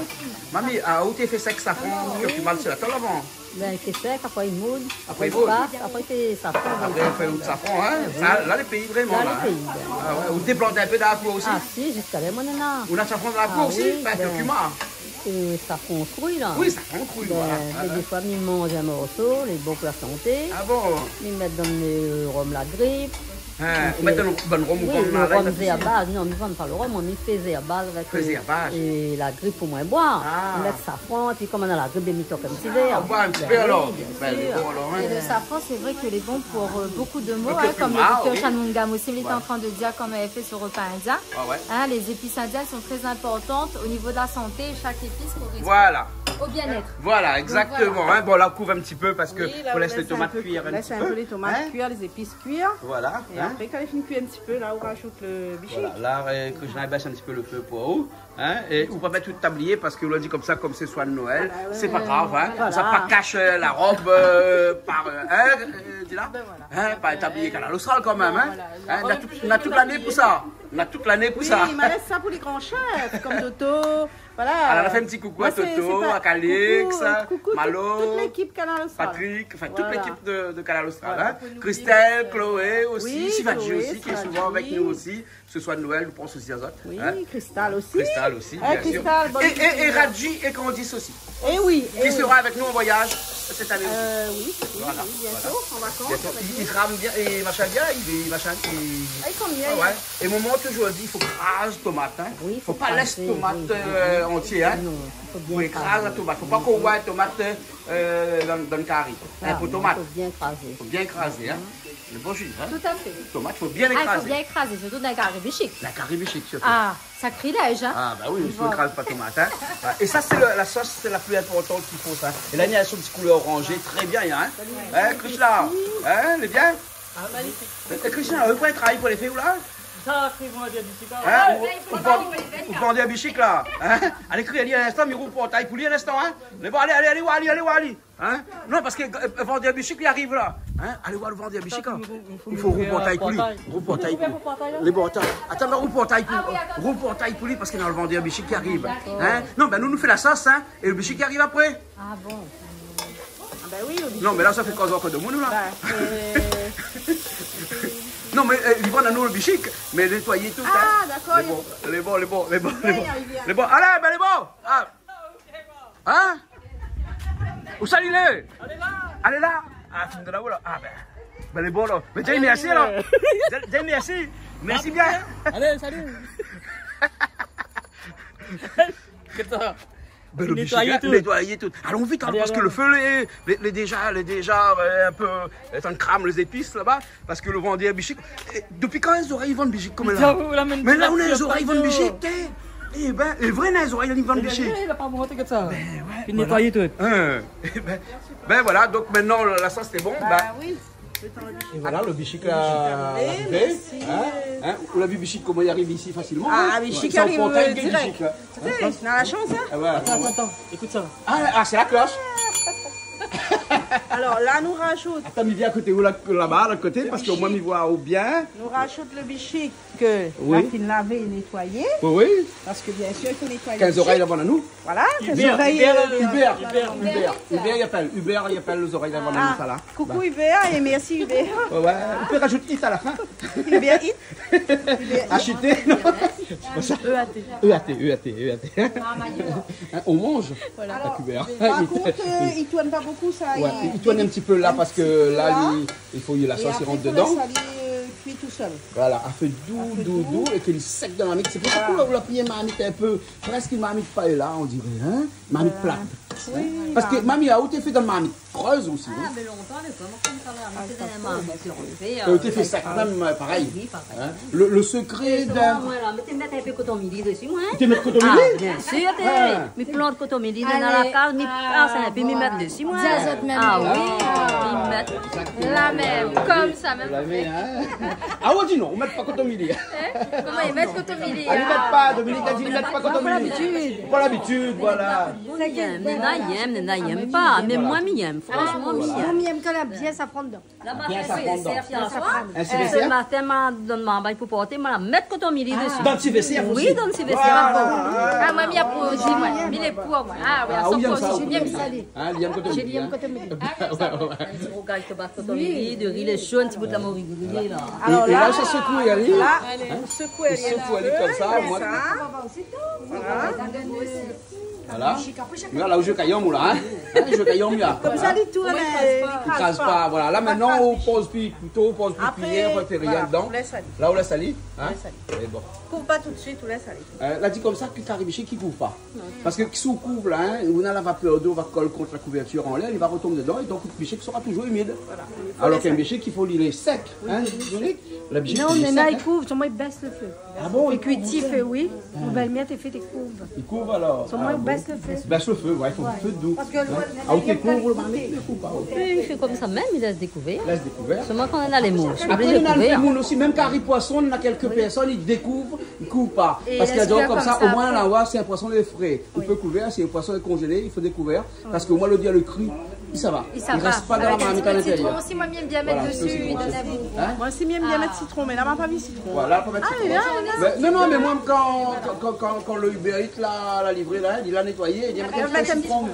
[SPEAKER 1] Mamie, où tu fait sec safran, que tu m'as sur la table avant?
[SPEAKER 5] Ben, c'est sec, après il mouille,
[SPEAKER 1] après il passe,
[SPEAKER 5] après il fait safran.
[SPEAKER 1] Après il fait le safran, hein? Ça, là, les pays vraiment. Là,
[SPEAKER 5] les pays.
[SPEAKER 1] Ah ouais, ou déplanter un peu d'arcourt aussi?
[SPEAKER 5] Ah si, jusqu'à là, on en a.
[SPEAKER 1] On a safran d'arcourt aussi? Ben, que tu m'as.
[SPEAKER 5] Et safran cru, là.
[SPEAKER 1] Oui, safran cru, voilà.
[SPEAKER 5] Des fois, ils mangent un morceau, les bons pour la santé.
[SPEAKER 1] Ah bon?
[SPEAKER 5] Ils mettent dans le rhum la grippe.
[SPEAKER 1] On met dans le rhum ou
[SPEAKER 5] le rhum c'est à base, non, ils ne vendent pas le rhum, on y faisait à base avec et la grippe pour moins boire. On met le safran, et puis comme on a la grippe des mitons comme ça.
[SPEAKER 1] On boit un petit peu alors.
[SPEAKER 7] Et le safran, c'est vrai qu'il est bon pour beaucoup de mots, hein, comme le docteur Shanmungam aussi il était en train de dire, comme elle avait fait sur repas indien. Hein, les épices indiennes sont très importantes au niveau de la santé, chaque épice correspond au bien-être.
[SPEAKER 1] Voilà, exactement. Hein, bon, là, on couvre un petit peu parce que on laisse les tomates cuire un petit peu.
[SPEAKER 8] Laisse un peu les tomates cuire, les épices cuire.
[SPEAKER 1] Voilà.
[SPEAKER 8] Et après, quand elles finissent cuire un petit peu, là, on rajoute le bichic.
[SPEAKER 1] Voilà, là, que je baisse un petit peu le feu pour vous. Hein, et on va mettre tout le tablier parce qu'on l'a dit comme ça, comme c'est soit de Noël. C'est pas grave, hein. Ça pas cache la robe par. Par un tablier canal austral quand même. Hein. On a toute l'année pour ça. On a toute l'année pour ça.
[SPEAKER 8] Oui, il m'a laissé ça pour les grands chefs, comme Toto. Voilà.
[SPEAKER 1] Alors, on a fait un petit coucou à Toto, à Calix, Malo,
[SPEAKER 8] toute l'équipe Canal Austral.
[SPEAKER 1] Patrick, enfin toute l'équipe de Canal Austral. Hein. Christelle, Chloé aussi, Sivadji aussi, qui est souvent avec nous aussi. Ce soit de Noël, nous pensons aussi à Zot.
[SPEAKER 8] Oui, Cristal aussi.
[SPEAKER 1] Cristal aussi, bien sûr. Et Radji et Candice aussi.
[SPEAKER 8] Et oui.
[SPEAKER 1] Qui sera avec nous en voyage cette année aussi.
[SPEAKER 8] Oui, bientôt, en vacances.
[SPEAKER 1] Il crame bien, et machin bien, il machin.
[SPEAKER 8] Il comme bien.
[SPEAKER 1] Et mon maman toujours dit, il faut craser tomate. Il ne faut pas laisser tomate entière. Il faut écraser la tomate. Il ne faut pas qu'on voit la tomate dans le carré. Pour tomate.
[SPEAKER 5] Il
[SPEAKER 1] faut bien écraser. Le bon jus, hein?
[SPEAKER 7] Tout à fait.
[SPEAKER 1] Tomate, il faut bien écraser.
[SPEAKER 7] Il faut bien écraser, surtout dans la carré bichic.
[SPEAKER 1] La carré bichic, surtout.
[SPEAKER 7] Ah, sacrilège, hein?
[SPEAKER 1] Ah, bah oui, il faut écraser pas tomate, hein? Et ça, c'est la sauce, c'est la plus importante qu'il faut, ça. Et là, il y a son petit couleur orangée, très bien, hein? Hein, Krishna? Hein, elle est bien?
[SPEAKER 9] Ah, magnifique.
[SPEAKER 1] Krishna, vous pouvez travailler pour les filles, ou là?
[SPEAKER 3] Ça, c'est moi, des bichiques.
[SPEAKER 1] Hein? Vous vendez un bichique là? Hein? Allez, criez à l'instant, mais roule portail pour lui à l'instant. Hein? Allez, voir. Hein? Non, parce que vendre un bichique, il arrive là. Hein? Allez voir le vendre un bichique. Il faut roule portail pour lui. Roule portail pour lui. Les bons, attends, roule portail pour lui parce qu'il y a le vendre un bichique qui arrive. Hein? Non, ben nous fait la sauce, hein? Et le bichique qui arrive après.
[SPEAKER 7] Ah bon?
[SPEAKER 8] Ben oui,
[SPEAKER 1] non, mais là, ça fait quoi encore de nous là? Non, mais ils vendent à nous le bichique, mais nettoyer tout.
[SPEAKER 8] Ah, d'accord.
[SPEAKER 1] Les bons. Allez, ben les bons. Ah. Hein? Où ça, il est? Allez là. Ah, film de là-haut là. Ah, ben les bons là. Mais dis merci là. Dis merci. Merci bien.
[SPEAKER 3] Allez, salut. Qu'est-ce que ça?
[SPEAKER 1] Ben, le nettoyer tout. Allons vite, parce que le feu est déjà un peu. Ça crame les épices là-bas. Parce que le vendeur bichique. Depuis quand les oreilles vendent bichique comme là? Mais là, on a les oreilles vendent bichique. Eh ben, les vrais les oreilles vendent bichique.
[SPEAKER 3] Il n'a pas monté comme ça.
[SPEAKER 1] Il
[SPEAKER 3] nettoyer tout.
[SPEAKER 1] Ben voilà, donc maintenant la sauce c'est bon.
[SPEAKER 8] Bah oui.
[SPEAKER 1] Et voilà, le bichique là. Hein? Vous l'avez vu, bichique, comment il arrive ici facilement?
[SPEAKER 8] Ah, bichique arrive direct. C'est la chance, hein?
[SPEAKER 3] Attends, écoute ça.
[SPEAKER 1] Ah, c'est la cloche.
[SPEAKER 8] Alors là, nous rajoutons.
[SPEAKER 1] Attends, il vient à côté où là-bas, à côté, parce qu'au moins, il voit au bien.
[SPEAKER 8] Nous rajoutons le bichique que la fine lavé et nettoyé.
[SPEAKER 1] Oui.
[SPEAKER 8] Parce que bien sûr, il faut nettoyer.
[SPEAKER 1] 15 oreilles avant à nous.
[SPEAKER 8] Voilà, 15 oreilles.
[SPEAKER 1] Hubert, il appelle les oreilles avant à nous, ça là.
[SPEAKER 8] Coucou Hubert et merci Hubert.
[SPEAKER 1] Ouais, on peut rajouter it à la fin.
[SPEAKER 8] Hubert it.
[SPEAKER 1] Acheter, non? EAT. On mange. Voilà.
[SPEAKER 8] Par contre, il tourne pas beaucoup ça.
[SPEAKER 1] Ouais, il tourne un petit peu là parce que là, il faut que la sauce rentre dedans.
[SPEAKER 8] Cuit tout seul.
[SPEAKER 1] Voilà, elle fait doux et qu'il est sec dans la marmite. C'est pour ça que la première marmite est un peu, presque une marmite pas là, on dirait, hein? Marmite plate. Oui, parce que mamie a été fait dans la marmite creuse aussi.
[SPEAKER 5] Ah, mais longtemps, mais comment ça
[SPEAKER 1] a été fait sec, même pareil. Hein? Le secret d'un.
[SPEAKER 5] Tu mets un peu de coton mili dessus, moi.
[SPEAKER 1] Tu mets coton mili?
[SPEAKER 5] Bien sûr, tu plante coton mili dans la case, puis me mettre dessus, moi. Ah oui, mettre
[SPEAKER 7] la même, comme ça même.
[SPEAKER 1] Ah ouais, dis non, on met pas coton mili.
[SPEAKER 7] Comment ils mettent coton mili?
[SPEAKER 1] Ils mettent pas, Dominique a dit, ils mettent pas coton mili. Pas l'habitude, voilà.
[SPEAKER 5] Nena y'aime pas, mais moi m'aime, franchement
[SPEAKER 6] moi m'aime quand la bien ça prend dedans.
[SPEAKER 1] Bien ça prend dedans.
[SPEAKER 5] Ce matin, donne ma baille pour porter, moi la mettre coton mili dessus.
[SPEAKER 1] Dans le CVCF aussi?
[SPEAKER 5] Oui, dans le CVCF. Ah,
[SPEAKER 7] moi m'y approche, moi, m'y les poids, moi. Ah oui, à 100%, j'ai bien salé.
[SPEAKER 1] Ah, il y a un coton mili.
[SPEAKER 6] J'ai un coton mili.
[SPEAKER 5] On regarde que coton mili, de riz, les chaud, un petit bout de la morue grillée là.
[SPEAKER 1] Alors là, ça secoue, elle est.
[SPEAKER 8] Là, secoue, elle est
[SPEAKER 1] comme ça, moi. Voilà. Là où je caillon, là, hein. Je caillon, là.
[SPEAKER 8] Comme ça, les tours,
[SPEAKER 1] il crase pas. Voilà. Là, maintenant, on pose plus couteau, on pose plus cuillère, on fait rien dedans. Là, on laisse aller. Hein. Et bon.
[SPEAKER 8] Couvre pas tout de suite, on laisse aller.
[SPEAKER 1] Là, dit comme ça, qu'il arrive ici, qui couvre pas. Parce que sous couvre, là, hein, on a la vapeur d'eau, va coller contre la couverture en l'air, il va retomber dedans, et donc le bichic sera toujours humide. Alors qu'un bichic, il faut l'îler sec. Hein,
[SPEAKER 6] non, Nena, il couvre, seulement il baisse le feu.
[SPEAKER 1] Ah bon?
[SPEAKER 6] Et cuitif, oui. On va le mettre et fait des couves.
[SPEAKER 1] Il couvre alors?
[SPEAKER 6] Seulement il baisse le feu.
[SPEAKER 1] Baisse le feu, ouais, il faut un feu doux. Ah, ok, couvre le marmite, il ne coupe pas.
[SPEAKER 5] Il fait comme ça même, il laisse découvert.
[SPEAKER 1] Laisse découvert.
[SPEAKER 5] Seulement quand on a les mouches.
[SPEAKER 1] Après, on a le moule aussi, même carré poisson, on a quelques personnes, ils découvrent, ils ne coupent pas. Parce qu'il y a donc comme ça, au moins on voit si un poisson est frais. On peut couvrir, si un poisson est congelé, il faut découvrir. Parce que moi, le dire le cru, ça va. Il ne reste pas dans la marmite à l'intérieur.
[SPEAKER 7] Moi aussi, moi, j'aime bien mettre dessus, il donne un goût.
[SPEAKER 8] Moi aussi, j'aime bien mettre citron, mais là, on n'a pas mis citron.
[SPEAKER 1] Voilà, on peut mettre citron. Non, mais moi, quand le Uber Eats l'a livré, là, il l'a nettoyé, il dit mettre un petit citron.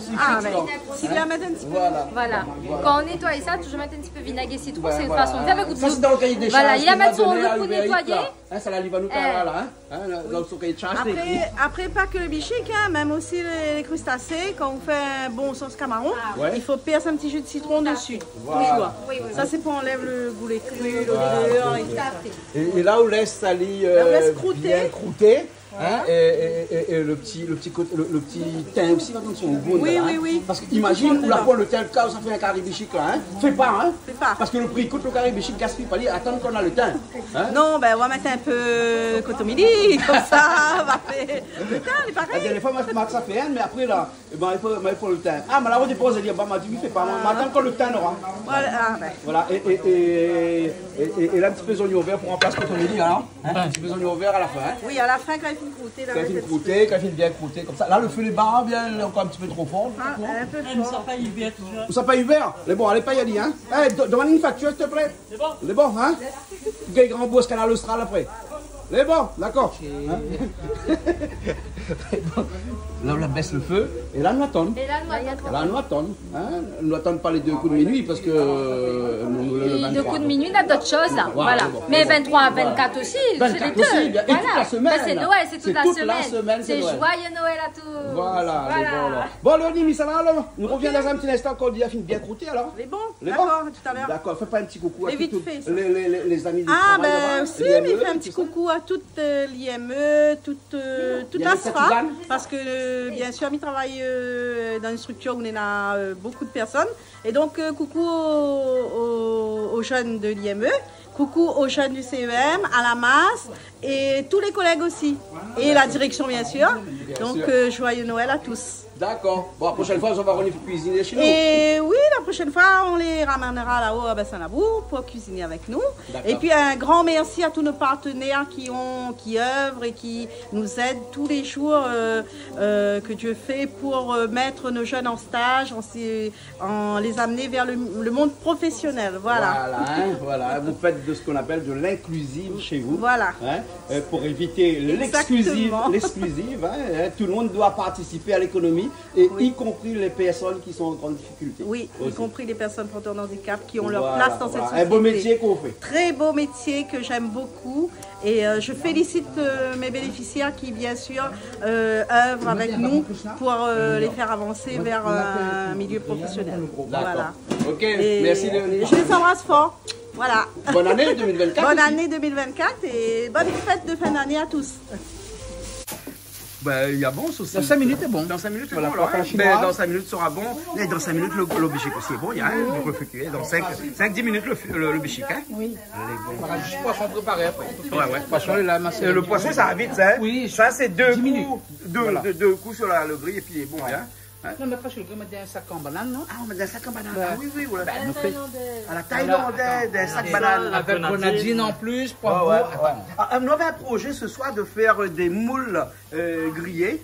[SPEAKER 8] S'il vient mettre un petit peu.
[SPEAKER 7] Voilà. Quand on nettoie ça, toujours mettre un petit peu vinaigre et citron, c'est une façon. Viens avec
[SPEAKER 1] ça, c'est dans le cahier des charges.
[SPEAKER 7] Voilà, il y a mettre son lot pour nettoyer.
[SPEAKER 1] Ça la livre à nous, là, dans son cahier de charges.
[SPEAKER 8] Après, pas que le bichic, même aussi les crustacés, quand on fait un bon sauce camaron, il faut percer un petit jus de citron dessus. Toujours. Ça, c'est pour enlever le goût cru, l'odeur.
[SPEAKER 1] Et là, on laisse salir bien croûter. Hein, et le petit teint aussi, quand ils sont bons.
[SPEAKER 8] Oui,
[SPEAKER 1] là,
[SPEAKER 8] oui,
[SPEAKER 1] hein.
[SPEAKER 8] oui.
[SPEAKER 1] Parce qu'imagine, où la fois le teint, quand ça fait un caribichic là, hein. Fais pas, hein.
[SPEAKER 8] Fais pas.
[SPEAKER 1] Parce que le prix coûte le caribichic, gaspille pas, attends qu'on a le teint. Hein.
[SPEAKER 8] Non, ben on va mettre un peu cotomini, comme ça, on va faire. Le teint, il est pareil.
[SPEAKER 1] Des fois, ça fait un, mais après là, ben, il faut le teint. Ah, mais là, on dépose, elle dit, bah, m'a dit, fais pas, mais attends qu'on le teint aura.
[SPEAKER 8] Voilà, ah, ben.
[SPEAKER 1] Voilà, et là, un petit peu d'oignon vert pour remplacer cotomini, alors. Hein. Un petit peu d'oignon vert à la fin. Hein.
[SPEAKER 8] Oui, à la fin, quand il finit croûter, là,
[SPEAKER 1] quand il croûter, quand il bien croûter, comme ça. Là, le feu est bas, bien, encore un petit peu trop fort.
[SPEAKER 8] Ah, un peu fort.
[SPEAKER 1] Vous savez pas hiver? Les bons, allez pas y aller, hein? Hey, demande une facture, s'il te plaît. Les bons? Les bons, hein? Quel grand boss Canal Austral après? Les bons, d'accord. Hein? Là, on baisse le feu et là, on attend.
[SPEAKER 7] Et là,
[SPEAKER 1] Là, on attend. Hein? On n'attend pas les 2 coups de minuit parce que le 23.
[SPEAKER 7] 2 coups de minuit, on a d'autres choses. Voilà.
[SPEAKER 1] Bon,
[SPEAKER 7] Mais 23, 24 aussi, c'est les
[SPEAKER 1] 24
[SPEAKER 7] deux.
[SPEAKER 1] aussi, bien. Et toute la semaine.
[SPEAKER 7] Ben, c'est Noël, c'est toute la
[SPEAKER 1] semaine.
[SPEAKER 7] C'est
[SPEAKER 1] Noël.
[SPEAKER 7] joyeux Noël à tous.
[SPEAKER 1] Voilà. Bon, Léonie, ça va alors? On revient dans un petit instant quand on dit a fini bien croûter alors?
[SPEAKER 8] Les bons,
[SPEAKER 1] Les
[SPEAKER 8] d'accord,
[SPEAKER 1] bons?
[SPEAKER 8] tout à l'heure.
[SPEAKER 1] D'accord, fais pas un petit coucou à
[SPEAKER 8] Et vite
[SPEAKER 1] tous
[SPEAKER 8] fait, ça.
[SPEAKER 1] les amis du
[SPEAKER 8] Ah,
[SPEAKER 1] travail.
[SPEAKER 8] ben aussi, mais il fait un petit coucou à toute l'IME, toute la SFA, parce que bien sûr, il travaille dans une structure où on a beaucoup de personnes. Et donc, coucou aux jeunes de l'IME, coucou aux jeunes du CEM, à la masse, et tous les collègues aussi. Et la direction, bien sûr. Donc, joyeux Noël à tous.
[SPEAKER 1] D'accord. Bon, la prochaine fois, on va revenir cuisiner chez nous.
[SPEAKER 8] Et oui, la prochaine fois, on les ramènera là-haut à Bassin-Labour pour cuisiner avec nous. Et puis, un grand merci à tous nos partenaires qui œuvrent et qui nous aident tous les jours que Dieu fait pour mettre nos jeunes en stage, en les amener vers le monde professionnel. Voilà.
[SPEAKER 1] Voilà. Vous faites de ce qu'on appelle de l'inclusive chez vous.
[SPEAKER 8] Voilà.
[SPEAKER 1] Hein, pour éviter l'exclusive. Hein, tout le monde doit participer à l'économie. Et y compris les personnes qui sont en grande difficulté.
[SPEAKER 8] Oui, aussi. Y compris les personnes porteurs de handicap qui ont leur place dans cette société.
[SPEAKER 1] Un beau métier qu'on fait.
[SPEAKER 8] Très beau métier que j'aime beaucoup. Et je félicite mes bénéficiaires qui, bien sûr, œuvrent avec nous pour les faire avancer vers un milieu professionnel. Voilà.
[SPEAKER 1] Ok, merci Léonie.
[SPEAKER 8] Je les embrasse fort. Voilà.
[SPEAKER 1] Bonne année 2024.
[SPEAKER 8] Bonne année 2024 et bonne fête de fin d'année à tous.
[SPEAKER 1] Ben, il y a bon aussi.
[SPEAKER 2] Dans 5 minutes, c'est bon.
[SPEAKER 1] Dans 5 minutes, c'est
[SPEAKER 2] voilà,
[SPEAKER 1] bon. Mais dans 5 minutes, ça sera bon. Et dans 5 minutes, le bichic aussi est bon. Il y a un peu fait. Dans 5-10 minutes, le bichic. Hein?
[SPEAKER 2] Oui. Voilà, juste poisson préparé après.
[SPEAKER 1] Ouais.
[SPEAKER 2] Poisson, là,
[SPEAKER 1] le poisson, ça va vite, ça.
[SPEAKER 2] Oui.
[SPEAKER 1] Ça, c'est 2
[SPEAKER 2] coups.
[SPEAKER 1] Deux coups sur le grill et puis il est bon. Hein?
[SPEAKER 2] Non, mais pas sur le grill, on met un sac en banane, non?
[SPEAKER 1] Ah, on met un sac en banane.
[SPEAKER 2] Ben,
[SPEAKER 1] oui. Voilà.
[SPEAKER 2] À
[SPEAKER 1] la thaïlandaise, des sacs bananes.
[SPEAKER 2] Avec grenadine en plus, poivron.
[SPEAKER 1] On avait un projet ce soir de faire des moules grillés.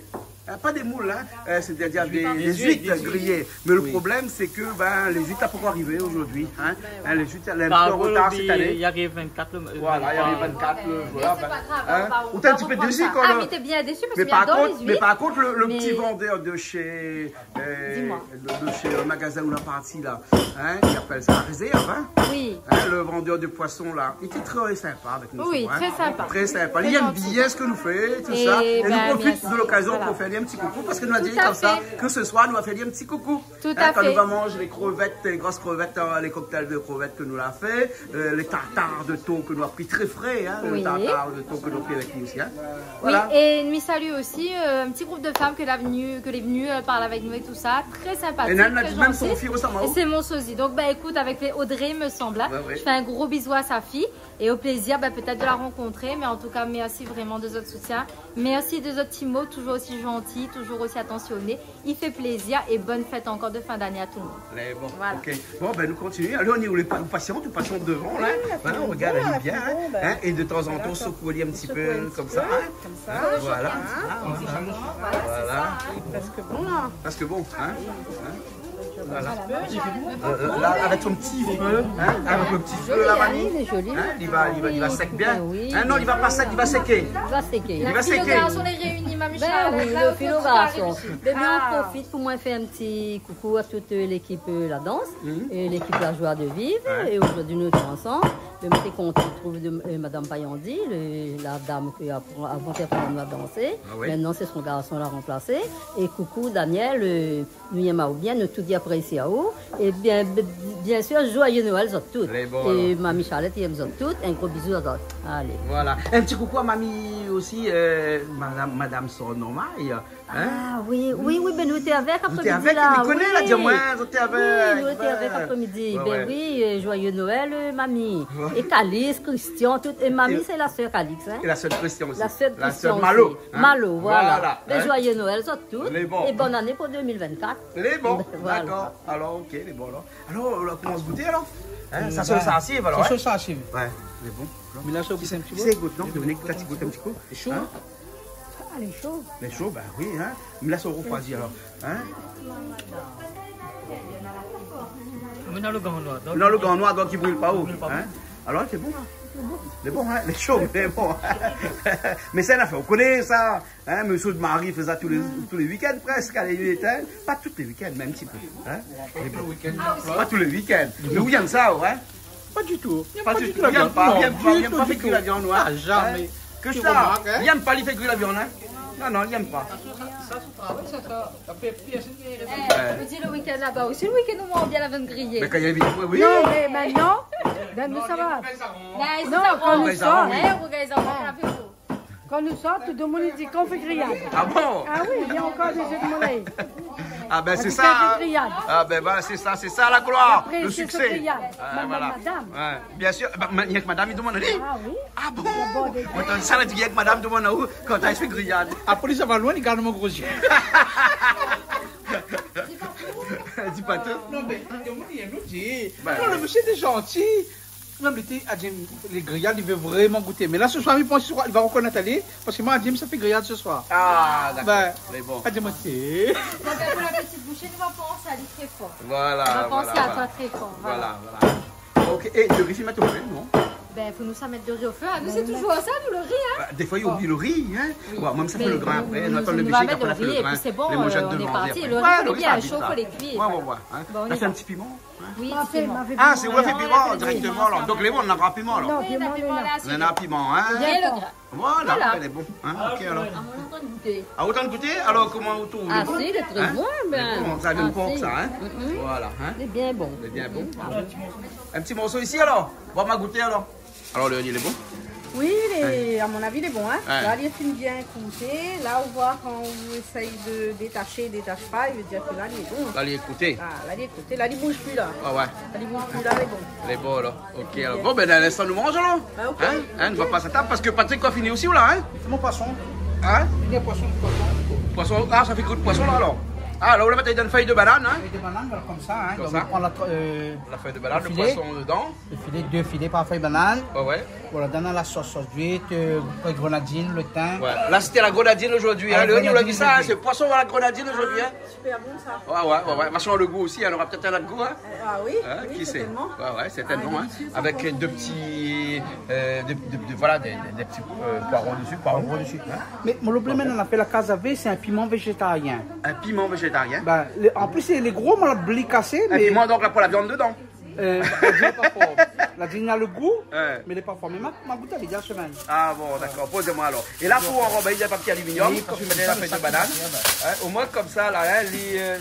[SPEAKER 1] Pas des moules, hein, c'est-à-dire des huîtres grillées. Mais le problème, c'est que les huîtres n'ont pas encore arrivé aujourd'hui. Hein. Les huîtres, elles sont un peu en retard cette année.
[SPEAKER 3] Il y arrive 24.
[SPEAKER 1] Voilà, il y arrive 24.
[SPEAKER 7] Voilà, c'est pas grave.
[SPEAKER 1] On est un petit peu déçu quand
[SPEAKER 7] Ah, mais t'es bien déçu parce que j'adore les huîtres.
[SPEAKER 1] Mais par contre, le petit vendeur de chez le magasin où on a parti là, hein, il appelle ça la réserve. Hein.
[SPEAKER 7] Oui.
[SPEAKER 1] Hein, le vendeur de poissons là, il était très sympa avec nous.
[SPEAKER 7] Oui, très sympa.
[SPEAKER 1] Très sympa. Il aime bien ce que nous fait, tout ça. Et nous profite de l'occasion pour faire un petit coucou parce que nous a dit comme ça que ce soir nous a fait un petit coucou.
[SPEAKER 7] Tout à fait.
[SPEAKER 1] Quand nous va manger les crevettes, les grosses crevettes, les cocktails de crevettes que nous l'a fait, les tartares de thon que nous a pris très frais, hein, le tartare de thon que nous a pris avec nous aussi. Hein. Voilà.
[SPEAKER 7] Oui, et nous salue aussi un petit groupe de femmes que les venues parler avec nous et tout ça, très sympathique.
[SPEAKER 1] Et Nan a dit même son fille ressemble.
[SPEAKER 7] Et c'est mon sosie. Donc écoute, avec Audrey me semble, je fais un gros bisou à sa fille et au plaisir peut-être de la rencontrer, mais en tout cas merci vraiment de votre soutien. Merci de votre Timo, toujours aussi gentil, toujours aussi attentionné. Il fait plaisir et bonne fête encore de fin d'année à tout le monde.
[SPEAKER 1] Bon,
[SPEAKER 7] voilà.
[SPEAKER 1] Okay. Bon, nous continuons. Allez, on est patients, nous passons devant là. Voilà, on regarde, elle est bien. Hein, et de temps en temps, secouer un petit peu comme ça.
[SPEAKER 8] Comme ça.
[SPEAKER 1] Voilà.
[SPEAKER 8] Voilà. Parce que bon là.
[SPEAKER 1] Parce que bon, hein. Voilà. Là, avec son petit feu, hein, avec le petit feu là, Mamie, il va sec bien. Hein, non, il va pas sec, il va séquer.
[SPEAKER 7] Il va séquer. On est réunis, Mamie Charles.
[SPEAKER 5] Oui, le filo garçon. Mais on profite pour moi faire un petit coucou à toute l'équipe La Danse et l'équipe La Joie de Vivre. Et aujourd'hui, nous sommes ensemble. Je me suis contente de trouver Madame Payandi, la dame qui a avant a dansé. Maintenant, c'est son garçon l'a remplacé. Et coucou Daniel, nous aimons bien, nous tout dit apprécié à vous. Et bien sûr, joyeux Noël à toutes. Et Mamie Charlotte, ils aiment toutes. Un gros bisou à toutes. Allez.
[SPEAKER 1] Voilà. Un petit coucou à Mamie aussi Madame Sonomaille.
[SPEAKER 5] Ah oui, ben nous étions avec
[SPEAKER 1] Vous étiez
[SPEAKER 5] après-midi
[SPEAKER 1] avec,
[SPEAKER 5] là.
[SPEAKER 1] tu connais la diamant, vous étiez avec.
[SPEAKER 5] Oui, nous étions avec après-midi. Ben oui, joyeux Noël, mamie. Et Calice, Christian, tout. Et mamie, c'est la sœur Calix. Hein?
[SPEAKER 1] Et la sœur Christian aussi.
[SPEAKER 5] La sœur Christian.
[SPEAKER 1] Malo.
[SPEAKER 5] Malo, voilà.
[SPEAKER 1] Hein?
[SPEAKER 5] Joyeux Noël, ça tout.
[SPEAKER 1] Bon.
[SPEAKER 5] Et bonne année pour 2024.
[SPEAKER 1] Les bons,
[SPEAKER 5] Voilà.
[SPEAKER 1] d'accord. Alors, ok, les bons alors. Alors, comment se goûter alors? Ça se sensible alors?
[SPEAKER 2] Ça se sensible.
[SPEAKER 1] Ouais, les bons.
[SPEAKER 2] Mais là, ça aussi, c'est un petit peu.
[SPEAKER 1] C'est goûte, non? Vous venez que tu goûtes un petit coup?
[SPEAKER 2] C'est chaud.
[SPEAKER 6] Ah, les chaud.
[SPEAKER 1] Mais chaud, ben oui, hein. Mais là, ça refroidit alors. Hein?
[SPEAKER 3] Mais dans le grand noir.
[SPEAKER 1] Dans le grand noir, donc il ne brûle pas haut. Hein? Alors, c'est bon, hein? C'est bon, hein? Les chauds, mais bon. Mais c'est une affaire, vous connaissez ça. Hein? Monsieur de Marie faisait ça tous les week-ends presque, à l'été. Pas tous les week-ends, mais un petit peu. Hein? Pas tous les week-ends. Mais vous aimez ça, ouais?
[SPEAKER 2] Pas du tout.
[SPEAKER 1] Pas du tout. Il n'aime pas faire cuire la viande noire.
[SPEAKER 2] Jamais.
[SPEAKER 1] Que ça? Il n'aime pas lui faire cuire la viande, hein? Non, il n'aime pas.
[SPEAKER 2] Ça fait pièce.
[SPEAKER 7] Je me dis le week-end là-bas aussi. Le week-end où on vient la viande grillée.
[SPEAKER 1] Mais quand il y a vidéo, oui.
[SPEAKER 6] Non, mais maintenant, nous ça va. Non, quand nous sortons, quand nous sortons, tout le monde dit qu'on fait grillade.
[SPEAKER 1] Ah bon?
[SPEAKER 6] Ah oui, il y a encore des œufs de mollet.
[SPEAKER 1] Ah ben c'est
[SPEAKER 6] On
[SPEAKER 1] ça.
[SPEAKER 6] fait
[SPEAKER 1] Hein?
[SPEAKER 6] des grillades.
[SPEAKER 1] Ah ben voilà, c'est ça la gloire,
[SPEAKER 6] Après,
[SPEAKER 1] le
[SPEAKER 6] c'est
[SPEAKER 1] succès.
[SPEAKER 6] ce grillade.
[SPEAKER 1] Voilà.
[SPEAKER 6] Madame.
[SPEAKER 1] Ouais, bien sûr. Il y a que madame, il demande.
[SPEAKER 6] Ah oui.
[SPEAKER 1] Ah bon? Attends, ça, il y a que madame demande où quand elle fait grillade.
[SPEAKER 2] Après, ça va loin, il garde mon gros yeux.
[SPEAKER 1] Dis pas tout.
[SPEAKER 2] Non, mais il y a un autre dit.
[SPEAKER 1] Ben,
[SPEAKER 2] Non, le monsieur était gentil. Même les grillades, il veut vraiment goûter. Mais là, ce soir, il va reconnaître aller. Parce que moi, Adim, ça fait grillade ce soir.
[SPEAKER 1] Ah, d'accord.
[SPEAKER 2] Ben,
[SPEAKER 1] Mais bon.
[SPEAKER 2] Adim, c'est.
[SPEAKER 7] Pour la petite bouchée, nous va penser à aller très fort.
[SPEAKER 1] Voilà.
[SPEAKER 7] On va penser à
[SPEAKER 1] voilà.
[SPEAKER 7] toi très fort.
[SPEAKER 1] Voilà. Ok, et le riz, il met au feu, non?
[SPEAKER 7] Ben, faut nous ça mettre de riz au feu. Ah, nous, c'est toujours ça, nous, le riz, hein.
[SPEAKER 1] Des fois, il oublie le riz, hein? Ouais, même ça fait le grain après.
[SPEAKER 7] On
[SPEAKER 1] attend le
[SPEAKER 7] va
[SPEAKER 1] bichic,
[SPEAKER 7] mettre le
[SPEAKER 1] après, on a fait
[SPEAKER 7] riz,
[SPEAKER 1] le
[SPEAKER 7] et
[SPEAKER 1] grain.
[SPEAKER 7] puis c'est bon,
[SPEAKER 1] Les
[SPEAKER 7] on
[SPEAKER 1] mangettes
[SPEAKER 7] est
[SPEAKER 1] devant,
[SPEAKER 7] parti.
[SPEAKER 1] après.
[SPEAKER 7] Le riz,
[SPEAKER 1] Ouais,
[SPEAKER 7] il est bien
[SPEAKER 1] ça
[SPEAKER 7] chaud,
[SPEAKER 1] vite,
[SPEAKER 7] faut les
[SPEAKER 1] là.
[SPEAKER 7] cuire.
[SPEAKER 1] Ouais.
[SPEAKER 7] Bon, on
[SPEAKER 1] Là,
[SPEAKER 7] y
[SPEAKER 1] c'est un
[SPEAKER 7] va.
[SPEAKER 1] petit piment.
[SPEAKER 7] Oui,
[SPEAKER 6] Ma
[SPEAKER 7] petit piment.
[SPEAKER 1] Ah, c'est ouais, fait
[SPEAKER 7] on
[SPEAKER 1] piment
[SPEAKER 7] l'a fait
[SPEAKER 1] directement, alors. Donc, les bons, on a un piment, alors.
[SPEAKER 6] Non,
[SPEAKER 7] Oui, on a piment là,
[SPEAKER 1] On a un piment, hein?
[SPEAKER 7] Et le gras.
[SPEAKER 1] Voilà, elle est bon. Hein? Ok, alors. Ah, autant de goûter? Alors, comment vous trouvez?
[SPEAKER 5] Ah si, il est très bon. Ben.
[SPEAKER 1] Bon, ça vient de porc,
[SPEAKER 5] si.
[SPEAKER 1] ça, hein? Voilà, hein?
[SPEAKER 5] Il est bien bon.
[SPEAKER 1] C'est bien bon. Un petit morceau ici, alors? On va goûter, alors. Alors, le riz, il est bon?
[SPEAKER 8] Oui, à mon avis, il est bon. Hein?
[SPEAKER 1] Ouais.
[SPEAKER 8] Là, il est bien coûté. Là, on voit quand on essaye de détacher, il détache pas. Il veut dire que là, il est bon.
[SPEAKER 1] Là, il est écouté.
[SPEAKER 8] Ah, là, il est coûté. Là, il bouge plus, là.
[SPEAKER 1] Ah ouais.
[SPEAKER 8] Là, il bouge plus, là, il est bon.
[SPEAKER 1] Il est bon, alors. Ok, alors. Bon, ben, dans l'instant, nous mangeons, alors.
[SPEAKER 8] Ah, ok.
[SPEAKER 1] Hein? On va passer à table parce que Patrick a fini aussi, là, hein?
[SPEAKER 2] C'est mon poisson.
[SPEAKER 1] Hein?
[SPEAKER 2] Il y a poisson.
[SPEAKER 1] Poisson. Ah, ça fait goût de poisson, là, alors. Ah, là, on va mettre une feuille de banane, hein?
[SPEAKER 2] Avec des bananes, voilà, comme ça. Hein.
[SPEAKER 1] Comme
[SPEAKER 2] Donc,
[SPEAKER 1] ça.
[SPEAKER 2] on prend
[SPEAKER 1] La feuille de banane, le
[SPEAKER 2] filet.
[SPEAKER 1] poisson dedans.
[SPEAKER 2] deux filets par feuille banane.
[SPEAKER 1] Ouais.
[SPEAKER 2] Voilà, dans la sauce d'huître, grenadine, le thym.
[SPEAKER 1] Ouais. Là, c'était la grenadine aujourd'hui. Hein?
[SPEAKER 2] Ah,
[SPEAKER 1] Le on a
[SPEAKER 2] grenadine
[SPEAKER 1] dit ça, hein?
[SPEAKER 2] aujourd'hui.
[SPEAKER 1] C'est poisson à la grenadine aujourd'hui. Hein?
[SPEAKER 8] Super bon, ça.
[SPEAKER 1] Ouais. Machin, le goût aussi. On aura peut-être un autre goût. Hein?
[SPEAKER 8] Ah oui,
[SPEAKER 1] Hein,
[SPEAKER 8] oui,
[SPEAKER 1] qui sait?
[SPEAKER 8] certainement.
[SPEAKER 1] Ouais, certainement.
[SPEAKER 8] Ah,
[SPEAKER 1] Hein.
[SPEAKER 8] délicieux, ça,
[SPEAKER 1] Avec
[SPEAKER 8] franchement.
[SPEAKER 1] deux petits, voilà, des petits poireaux dessus, poireaux dessus. Hein.
[SPEAKER 2] Mais mon problème, on a fait la cassave, c'est un piment végétarien.
[SPEAKER 1] Un piment végétarien.
[SPEAKER 2] Ben, en plus, les gros, on l'a blé cassé,
[SPEAKER 1] Un
[SPEAKER 2] mais.
[SPEAKER 1] piment donc là pour la viande dedans.
[SPEAKER 2] La dîne n'est pas fort. La dîne a le goût,
[SPEAKER 1] Ouais.
[SPEAKER 2] mais elle n'est pas fort. Mais ma goûte, elle est déjà semaine.
[SPEAKER 1] Ah bon, d'accord, posez-moi alors. Et là, pour enrober, il y a un papier aluminium,
[SPEAKER 2] Oui,
[SPEAKER 1] comme
[SPEAKER 2] parce
[SPEAKER 1] vous mettez la
[SPEAKER 2] que
[SPEAKER 1] feuille
[SPEAKER 2] ça,
[SPEAKER 1] de banane.
[SPEAKER 2] ça,
[SPEAKER 1] Hein, au moins, comme ça, là, hein,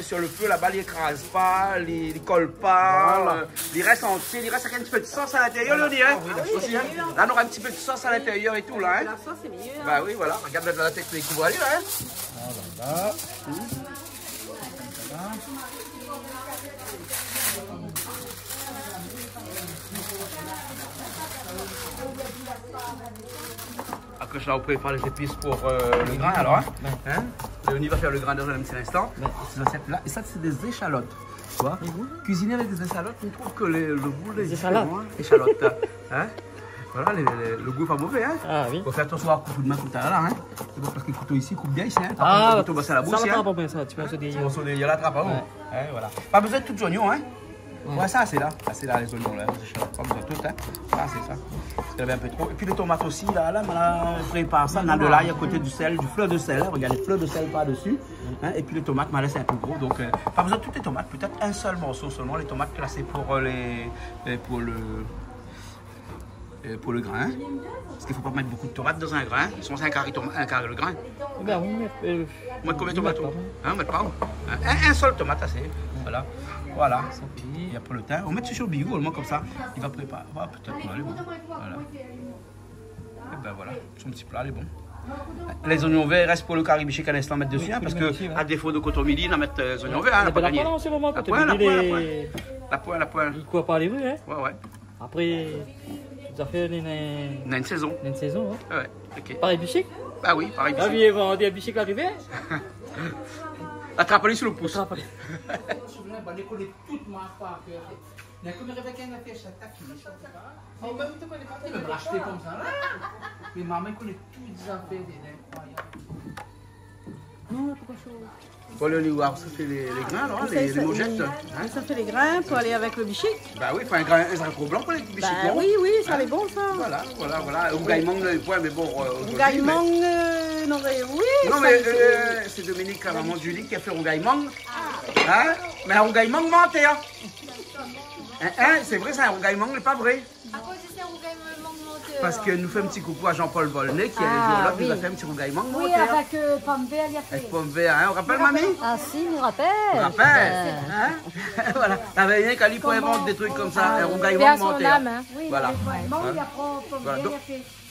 [SPEAKER 1] sur le feu, là-bas, il n'écrase pas, il colle pas,
[SPEAKER 2] Voilà.
[SPEAKER 1] il reste entier, il reste avec un petit peu de sauce à l'intérieur, le dit, hein. Aussi, hein. Là, on aura un petit peu de sauce à l'intérieur et tout, là. Hein.
[SPEAKER 8] La sauce, c'est mieux.
[SPEAKER 1] Bah oui, voilà, regarde la tête des couvreurs, là. Hein.
[SPEAKER 2] Voilà.
[SPEAKER 1] Après, je vais vous préparer les épices pour le grain, alors. Hein. Léonie va faire le grain dans un petit instant. Là. Et ça, c'est des échalotes. Tu vois? Cuisiner avec des échalotes, on trouve que le goût est différent. Échalotes. Hein? Voilà, le goût n'est pas mauvais. Hein?
[SPEAKER 3] Ah oui.
[SPEAKER 1] Faut faire attention à couteau de main tout à l'heure. Hein? C'est bon parce que le couteau ici coupe bien ici. Hein?
[SPEAKER 3] Ah,
[SPEAKER 1] le couteau basse à la bouche.
[SPEAKER 3] ça
[SPEAKER 1] Hein?
[SPEAKER 3] va pas bien ça, tu penses au délire.
[SPEAKER 1] Il y a la trappe, hein?
[SPEAKER 3] Ouais.
[SPEAKER 1] Hein, voilà. Pas besoin de tout oignon, hein? Ouais, ça, c'est là. Ça, c'est là, les oignons, là. Les échalotes. Pas besoin de tout, hein? Ça, c'est ça. Il y avait un peu trop. Et puis les tomates aussi, là, on prépare ça. On a de l'ail à côté du sel, du fleur de sel. Hein? Regardez, fleur de sel par-dessus. Hein? Et puis les tomates, mais là, c'est un peu gros. Donc, pas besoin de toutes les tomates. Peut-être un seul morceau seulement. Les tomates classées pour le grain. Parce qu'il ne faut pas mettre beaucoup de tomates dans un grain. Sinon, c'est un carré le grain.
[SPEAKER 3] Ben oui, mais.
[SPEAKER 1] Moi, combien de tomates? Hein, mettre pas. Un seul tomate, assez. Voilà. Voilà. Il y a pas le thym. On met sur le bigou, au moins comme ça. Il va préparer. Ah, peut-être. Allez, bon. Voilà. Et ben voilà. Son petit plat, il est bon. Les oignons verts restent pour le curry bichic à l'instant mettre dessus, hein, parce que à défaut de cotomili, on va mettre les oignons verts, hein, on va pas gagner. La poêle.
[SPEAKER 3] Il court par les rues, hein.
[SPEAKER 1] Ouais.
[SPEAKER 3] Après, vous avez fait
[SPEAKER 1] une saison.
[SPEAKER 3] Une saison, hein.
[SPEAKER 1] Ouais, ok.
[SPEAKER 3] Pareil bichic?
[SPEAKER 1] Bah oui, pareil bichic.
[SPEAKER 3] Ah oui, on dit bichic l'arrivée.
[SPEAKER 1] Attrape-les sur le pouce.
[SPEAKER 2] On connaît toute ma part. Mais comme il y avait quelqu'un qui a fait ça, on va me racheter comme ça. Mais maman connaît toutes les affaires, c'est incroyable. Non, pourquoi chaud?
[SPEAKER 1] Pour aller voir, ça fait les grains, alors, les mojettes. Hein?
[SPEAKER 8] Ça fait les grains pour aller avec le bichic.
[SPEAKER 1] Bah oui, il faut un grain trop blanc pour les bichic.
[SPEAKER 8] Bah oui, ça est bon ça.
[SPEAKER 1] Voilà. Rougaillement, ouais, mais bon.
[SPEAKER 8] Rougaillement, non mais oui.
[SPEAKER 1] Non mais c'est Dominique, la maman de Julie, qui a fait rougaillement. Hein? Mais un rougaillement menté, hein? C'est vrai, c'est un rougaillement, mais pas vrai.
[SPEAKER 7] À quoi c'est un rougaillement menté?
[SPEAKER 1] Parce que nous fait un petit coucou à Jean-Paul Volnay, qui est géologue, nous a fait un petit rougaillement menté.
[SPEAKER 5] Oui, avec Pomme Vert, il y a fait.
[SPEAKER 1] Avec Pomme Vert, hein? On rappelle, mamie?
[SPEAKER 5] Ah si, nous rappelle.
[SPEAKER 1] Hein? Voilà. T'avais rien qu'à lui pour inventer des trucs comme ça, un rougaillement menté. Voilà.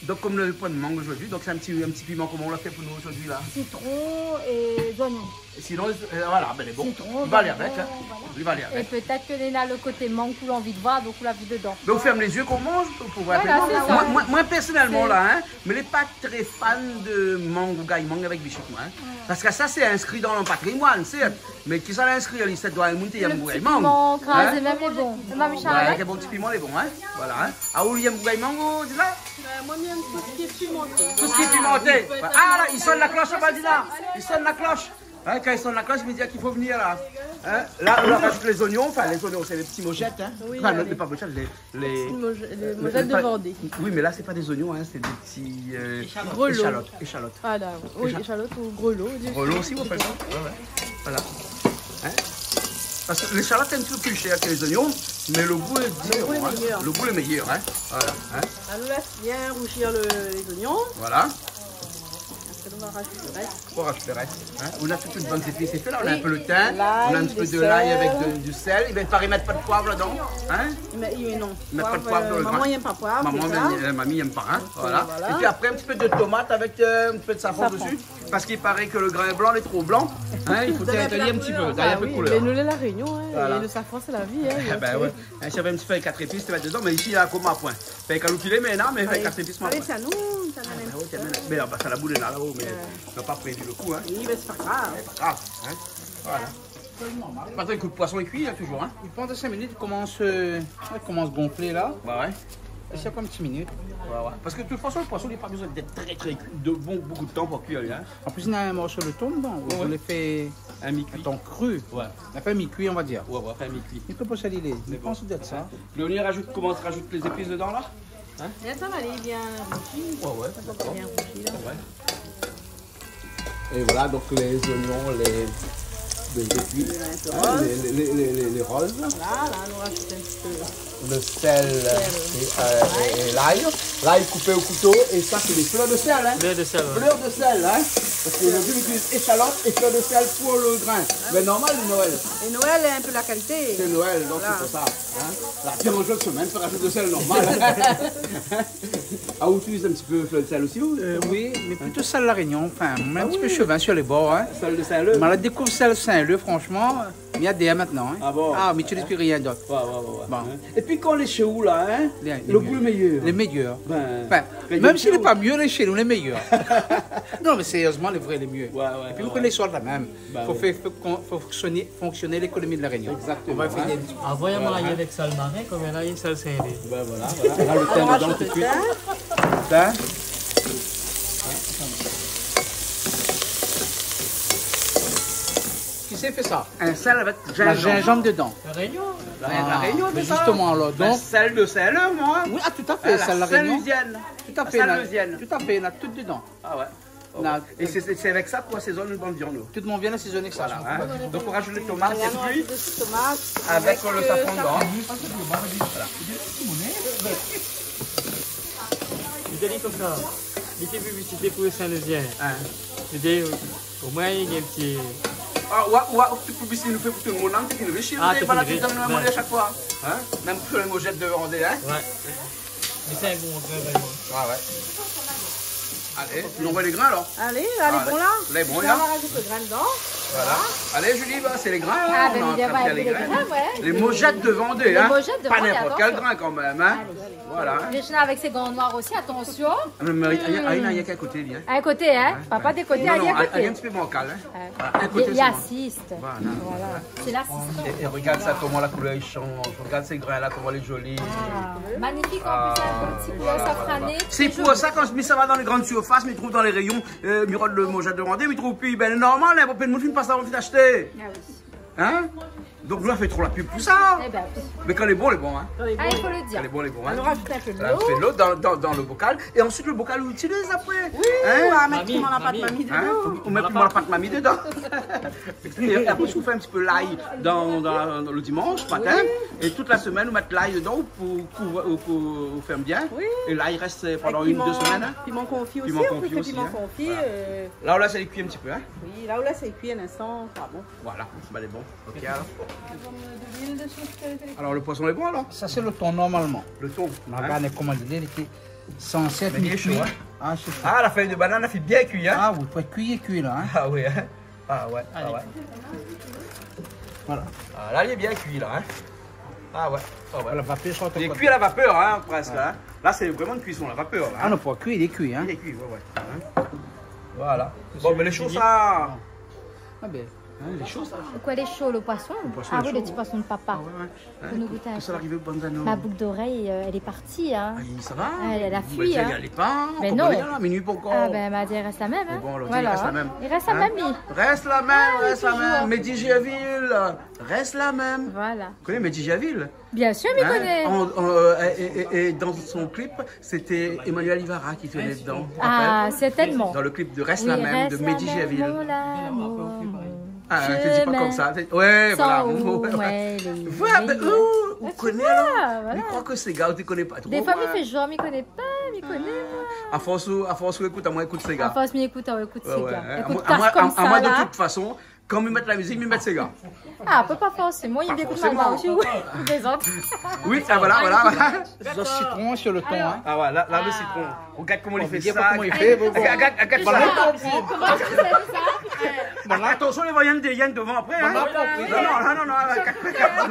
[SPEAKER 1] Donc comme le point de mangue aujourd'hui, donc c'est un petit piment, comment on l'a fait pour nous aujourd'hui là?
[SPEAKER 5] Citron et oignons.
[SPEAKER 1] Sinon, voilà, ben, il est bon. Il va aller avec, hein. Il va aller avec.
[SPEAKER 7] Et peut-être que Léna, le côté mangue, qu'on a envie de voir, donc on l'a vu dedans.
[SPEAKER 1] Mais on ferme les yeux qu'on mange pour voir.
[SPEAKER 7] Voilà,
[SPEAKER 1] moi personnellement là, hein, mais je ne suis pas très fan de mangue ou gaïmangue avec bichic, moi. Hein. Parce que ça c'est inscrit dans le patrimoine, c'est. Mais qui ça l'a inscrit à l'issue doit monter, il y a un gaïmangue.
[SPEAKER 7] Piment crasé, même les bons.
[SPEAKER 1] Avec un bon petit piment, les bons, hein. Voilà, hein. Ah, où il y a un gaïmangue, c'est là?
[SPEAKER 8] Moi, j'aime tout ce qui est pimenté.
[SPEAKER 1] Tout ce qui est pimenté. Ah là, il sonne la cloche, Baldina. Il sonne la cloche. Hein, quand ils sonne la cloche, il me dit qu'il faut venir là. Hein? Là, on rajoute les oignons. Enfin, les oignons, c'est les petits mojettes. Hein?
[SPEAKER 9] Oui,
[SPEAKER 1] enfin, pas mojettes, les
[SPEAKER 9] mojettes de Vendée.
[SPEAKER 1] Oui, mais là, c'est pas des oignons, hein, c'est des petits échalotes.
[SPEAKER 9] Ah là, oui, échalotes ou grelots.
[SPEAKER 1] Grelots aussi, on fait ça. Ouais. Voilà. Hein? Parce que l'échalote est un petit peu plus cher que les oignons, mais le goût est différent. Le goût est meilleur. Hein? Voilà. Hein?
[SPEAKER 8] On nous laisse bien rougir les oignons.
[SPEAKER 1] Voilà.
[SPEAKER 8] On va rajouter le reste.
[SPEAKER 1] On rajoute le reste. Hein? On a toutes les bonnes épices. C'est fait là, on a un peu le thym, on a un petit peu de l'ail avec du sel. Il va pas y mettre pas de poivre là-dedans. Hein?
[SPEAKER 8] Mais non.
[SPEAKER 1] Mettre pas de poivre dans le
[SPEAKER 8] maman n'aime pas poivre.
[SPEAKER 1] Mamie n'aime pas. Hein? Voilà. Et puis après un petit peu de tomate avec un petit peu de safran dessus. Parce qu'il paraît que le grain blanc est trop blanc. Hein? Il faut tenir un petit peu. D'ailleurs, un peu de couleur.
[SPEAKER 9] Mais nous, la Réunion, hein, et le safran, c'est la vie. Hein,
[SPEAKER 1] ben ouais. J'avais un petit peu 4 épices, tu vas dedans, mais ici, il y a comme à point. Fait qu'à l'outil, mais non, mais 4 épices,
[SPEAKER 8] allez, c'est à nous.
[SPEAKER 1] Mais là, ça la boule là-haut, mais on n'a pas prévu le coup. Hein.
[SPEAKER 8] Oui, mais c'est pas grave.
[SPEAKER 1] C'est pas grave. Hein. Voilà. Maintenant, le coup de poisson est cuit, là, toujours. Hein.
[SPEAKER 2] Il prend 5 minutes, il commence à gonfler là.
[SPEAKER 1] Ouais.
[SPEAKER 2] C'est encore un petit minute.
[SPEAKER 1] Ouais. Parce que de toute façon, le poisson, il n'a pas besoin d'être très cuit, beaucoup de temps pour cuire. Hein.
[SPEAKER 2] En plus, il y a un morceau de thon dedans. On l'a fait
[SPEAKER 1] un mi-cuit.
[SPEAKER 2] Un thon cru.
[SPEAKER 1] Ouais.
[SPEAKER 2] On a fait un mi-cuit, on va dire.
[SPEAKER 1] Ouais, un mi-cuit.
[SPEAKER 2] Il peut pas salir. Je pense d'être ça.
[SPEAKER 1] Léonie commence à rajouter les épices dedans là.
[SPEAKER 8] Hein? Et ça va aller bien rougi.
[SPEAKER 1] Ouais.
[SPEAKER 8] Ça va bien rougi là.
[SPEAKER 1] Ouais. Et voilà, donc les oignons, les épices, les roses.
[SPEAKER 8] Là, nous rajoutons un petit peu
[SPEAKER 1] le sel et l'ail. L'ail coupé au couteau, et ça c'est des fleurs de sel. Hein.
[SPEAKER 3] Fleurs de sel.
[SPEAKER 1] Fleurs de sel, hein. Parce qu'aujourd'hui on utilise échalotes et fleurs de sel pour le grain. Mais normal, le Noël.
[SPEAKER 8] Et Noël est un peu la qualité.
[SPEAKER 1] C'est Noël, donc c'est pour ça. Hein. La pire en jeu de semaine, ça rajoute de sel normal. Ah, vous utilisez un petit peu fleur de sel aussi
[SPEAKER 2] oui, mais plutôt sel la Réunion. Enfin, un petit peu chevin sur les bords. Hein.
[SPEAKER 1] Sel de Saint-Leu.
[SPEAKER 2] On a découvert sel Saint-Leu, franchement. Il y a des maintenant. Hein.
[SPEAKER 1] Ah bon?
[SPEAKER 2] Ah, mais tu n'utilises plus rien d'autre.
[SPEAKER 1] Ouais.
[SPEAKER 2] Bon.
[SPEAKER 1] Et puis quand on est chez vous là, hein, le goût est meilleur.
[SPEAKER 2] Les meilleurs.
[SPEAKER 1] Enfin,
[SPEAKER 2] même s'il n'est pas mieux, les chez nous, les meilleurs. Non, mais sérieusement, les vrais, les mieux.
[SPEAKER 1] Ouais,
[SPEAKER 2] et puis vous connaissez ça la même. Il faut faire fonctionner l'économie de la Réunion.
[SPEAKER 1] Exactement.
[SPEAKER 2] On va faire des...
[SPEAKER 3] Envoyez-moi l'ail avec sel marin, comme un ail sel Saint-Leu.
[SPEAKER 1] Ben voilà. Là, le thym dedans tout de suite. Ça.
[SPEAKER 2] Qui s'est fait ça?
[SPEAKER 1] Un sel avec
[SPEAKER 2] la gingembre dedans.
[SPEAKER 3] La Réunion?
[SPEAKER 1] La Réunion,
[SPEAKER 2] mais justement, alors, donc...
[SPEAKER 1] Sel de sel, moi.
[SPEAKER 2] Oui, tout à fait, sel la Réunion. Tout à fait,
[SPEAKER 1] Tout
[SPEAKER 2] à fait, on a tout dedans.
[SPEAKER 1] Ah ouais. Et c'est avec ça qu'on assaisonne le bon viande.
[SPEAKER 2] Tout le monde vient assaisonner ça.
[SPEAKER 1] Voilà, hein. Donc on rajoute les tomates et puis
[SPEAKER 8] avec
[SPEAKER 1] le safran dedans.
[SPEAKER 3] Voilà. Vous allez comme ça. Mettez publicité pour les Saint-Leusien. Au moins, il y a un petit...
[SPEAKER 1] Ah, tu publicités nous fait pour tout le monde, tu fais une réussite, tu n'es pas là, tu donnes le monnaie à chaque fois. Hein? Même pour les mojettes de Vendée, hein?
[SPEAKER 3] Ouais. Mais c'est un bon grain, vraiment.
[SPEAKER 1] Ouais. Allez, tu envoies les grains alors.
[SPEAKER 8] Allez, les bons là.
[SPEAKER 1] Les bons
[SPEAKER 8] On
[SPEAKER 1] là.
[SPEAKER 8] va rajouter le grain dedans.
[SPEAKER 1] Voilà. Allez, Julie, bah, c'est les grains.
[SPEAKER 7] Ah, ben
[SPEAKER 1] on a
[SPEAKER 7] évidemment,
[SPEAKER 1] attrapé
[SPEAKER 7] avec les grains, ouais.
[SPEAKER 1] Les mojettes de Vendée,
[SPEAKER 7] Les
[SPEAKER 1] hein.
[SPEAKER 7] mojettes de
[SPEAKER 1] Pas
[SPEAKER 7] Vendée,
[SPEAKER 1] n'importe quel
[SPEAKER 7] attention.
[SPEAKER 1] grain quand même, hein. Voilà.
[SPEAKER 7] Virginie avec ses gants noirs aussi, attention.
[SPEAKER 1] Il y a qu'à côté, il y a.
[SPEAKER 7] À un côté, hein. Papa des côtés,
[SPEAKER 1] Non,
[SPEAKER 7] à
[SPEAKER 1] non,
[SPEAKER 7] un
[SPEAKER 1] il y a un
[SPEAKER 7] côté.
[SPEAKER 1] petit peu bancal, hein. Voilà, un côté
[SPEAKER 7] Il
[SPEAKER 1] seulement.
[SPEAKER 7] assiste.
[SPEAKER 1] Voilà.
[SPEAKER 7] Voilà. C'est l'assistant.
[SPEAKER 1] Et regarde ça, comment la couleur change. Regarde ces grains là, comment elle est jolie.
[SPEAKER 7] Magnifique en plus, un petit peu safrané.
[SPEAKER 1] C'est pour ça quand ça va dans les grandes surfaces, mais trouve dans les rayons, Mirode le mojette de Vendée, mais trouve plus. Ben normal, hein, plein de monde passe avant de acheter. Hein? Donc nous on fait trop la pub pour ça.
[SPEAKER 7] Eh ben,
[SPEAKER 1] Mais quand les bons, les bons, hein.
[SPEAKER 7] ah, il faut le
[SPEAKER 1] Quand
[SPEAKER 7] dire.
[SPEAKER 1] les bons, les bons.
[SPEAKER 8] On
[SPEAKER 1] Hein.
[SPEAKER 8] rajoute un peu de
[SPEAKER 1] Là, on fait
[SPEAKER 8] l'eau.
[SPEAKER 1] l'eau dans le bocal. Et ensuite le bocal on l'utilise après.
[SPEAKER 8] Oui, on va mettre
[SPEAKER 3] Mamie,
[SPEAKER 8] comment la pâte
[SPEAKER 3] mamie.
[SPEAKER 8] mamie
[SPEAKER 1] Hein?
[SPEAKER 8] dedans.
[SPEAKER 1] On met plus la pâte mamie dedans. Et après, on fait un petit peu l'ail dans le dimanche matin. Et toute la semaine, on met l'ail dedans pour faire bien.
[SPEAKER 8] Oui.
[SPEAKER 1] Et l'ail reste pendant
[SPEAKER 8] Avec
[SPEAKER 1] une ou deux semaines. Hein.
[SPEAKER 8] Piment confit aussi,
[SPEAKER 1] Piment
[SPEAKER 8] on
[SPEAKER 1] confit
[SPEAKER 8] peut
[SPEAKER 1] aussi,
[SPEAKER 8] piment
[SPEAKER 1] hein.
[SPEAKER 8] confit.
[SPEAKER 1] Voilà. Là, ça les cuit un petit peu. Hein.
[SPEAKER 8] Oui, là où là c'est cuit un instant, ça va bon.
[SPEAKER 1] Voilà, bah, les bons. Ok, alors. Alors, le poisson est bon alors?
[SPEAKER 2] Ça, c'est le thon normalement.
[SPEAKER 1] Le thon.
[SPEAKER 2] On
[SPEAKER 1] Hein?
[SPEAKER 2] regarde comment il est censé être
[SPEAKER 1] Mais il est chaud,
[SPEAKER 2] cuit.
[SPEAKER 1] hein.
[SPEAKER 2] Ah, c'est chaud.
[SPEAKER 1] Ah, la feuille de banane, elle fait bien cuit. Hein?
[SPEAKER 2] Ah, vous pouvez cuire là. Hein.
[SPEAKER 1] Ah oui, hein? Ah ouais, ah ouais.
[SPEAKER 2] Voilà.
[SPEAKER 1] Ah, là, il est bien cuit là. Hein? Ah ouais, ah ouais.
[SPEAKER 2] La vapeur sort
[SPEAKER 1] Il est
[SPEAKER 2] encore.
[SPEAKER 1] cuit à la vapeur, hein, presque. Hein? Là, c'est vraiment une cuisson, la vapeur. Là,
[SPEAKER 2] Ah
[SPEAKER 1] hein?
[SPEAKER 2] non, pour cuire, il est cuit. Hein.
[SPEAKER 1] Il est cuit, ouais, ouais. Hein? Voilà. Bon, mais les choses, ça.
[SPEAKER 2] Ah ben.
[SPEAKER 1] Hein, les choses, ça.
[SPEAKER 7] Quoi, il est chaud le poisson?
[SPEAKER 1] poisson
[SPEAKER 7] Ah
[SPEAKER 1] est
[SPEAKER 7] oui,
[SPEAKER 1] chaud,
[SPEAKER 7] le petit poisson de papa.
[SPEAKER 1] Ah ouais, ouais.
[SPEAKER 7] Faut nous goûter un
[SPEAKER 1] Que ça
[SPEAKER 7] peu.
[SPEAKER 1] va arriver au Banzano.
[SPEAKER 7] Ma boucle d'oreille, elle est partie. Hein.
[SPEAKER 1] Ah, ça va?
[SPEAKER 7] Elle a
[SPEAKER 1] Vous
[SPEAKER 7] fui,
[SPEAKER 1] pouvez
[SPEAKER 7] hein.
[SPEAKER 1] y aller pas.
[SPEAKER 7] Mais
[SPEAKER 1] on
[SPEAKER 7] non.
[SPEAKER 1] peut aller là, minuit pour quand?
[SPEAKER 7] Ah ben, elle m'a dit, elle reste la même. Hein.
[SPEAKER 1] Mais bon, alors,
[SPEAKER 7] Voilà.
[SPEAKER 1] il reste la même.
[SPEAKER 7] Il reste la
[SPEAKER 1] Hein?
[SPEAKER 7] même.
[SPEAKER 1] Reste la même,
[SPEAKER 7] Ah,
[SPEAKER 1] reste la
[SPEAKER 7] toujours.
[SPEAKER 1] même. Médigiaville, reste la même.
[SPEAKER 7] Voilà.
[SPEAKER 1] Vous connaissez Médigiaville?
[SPEAKER 7] Bien sûr, m'y connaît.
[SPEAKER 1] Et dans son clip, c'était Emmanuel Ivara qui tenait dedans. tu te
[SPEAKER 7] Ah,
[SPEAKER 1] rappelles?
[SPEAKER 7] certainement.
[SPEAKER 1] Dans le clip de Reste
[SPEAKER 7] Oui,
[SPEAKER 1] la même de
[SPEAKER 7] reste la même,
[SPEAKER 1] Médigiaville.
[SPEAKER 7] mon amour,
[SPEAKER 1] Ah, je te dis pas comme ça. Ouais, voilà.
[SPEAKER 7] Sans où,
[SPEAKER 1] Ouais, ouais.
[SPEAKER 7] ouais, les
[SPEAKER 1] Voilà, ben,
[SPEAKER 7] veilles.
[SPEAKER 1] on
[SPEAKER 7] tu
[SPEAKER 1] connaît
[SPEAKER 7] vois,
[SPEAKER 1] alors.
[SPEAKER 7] voilà.
[SPEAKER 1] Je crois que ces gars, tu ne connais pas trop.
[SPEAKER 7] Des fois,
[SPEAKER 1] moi.
[SPEAKER 7] il fait genre, m'y connaît pas, m'y connaît, moi.
[SPEAKER 1] À force où écoute, à moi, écoute ces gars.
[SPEAKER 7] Enfin, m'y écoute, écoute,
[SPEAKER 1] Ouais,
[SPEAKER 7] ces
[SPEAKER 1] ouais.
[SPEAKER 7] gars.
[SPEAKER 1] À
[SPEAKER 7] Écoute,
[SPEAKER 1] moi,
[SPEAKER 7] casse comme ça,
[SPEAKER 1] moi, de
[SPEAKER 7] là.
[SPEAKER 1] toute façon, quand ils mettent la musique, ils mettent ces gars.
[SPEAKER 7] Ah, on peut pas forcément, il
[SPEAKER 1] Pas
[SPEAKER 7] m'écoute
[SPEAKER 1] forcément.
[SPEAKER 7] mal aussi, oui. Des autres.
[SPEAKER 1] Oui, ah, voilà, voilà.
[SPEAKER 2] Le citron sur le thon. Hein.
[SPEAKER 1] Ah, voilà, là, le citron. Regarde comment il fait
[SPEAKER 2] Dieu,
[SPEAKER 1] ça.
[SPEAKER 2] comment il fait, bon, bon.
[SPEAKER 1] Regarde
[SPEAKER 7] Voilà.
[SPEAKER 1] ça.
[SPEAKER 7] Comment tu sais ça?
[SPEAKER 1] Attention, les voyants des yens devant après. Hein. Non.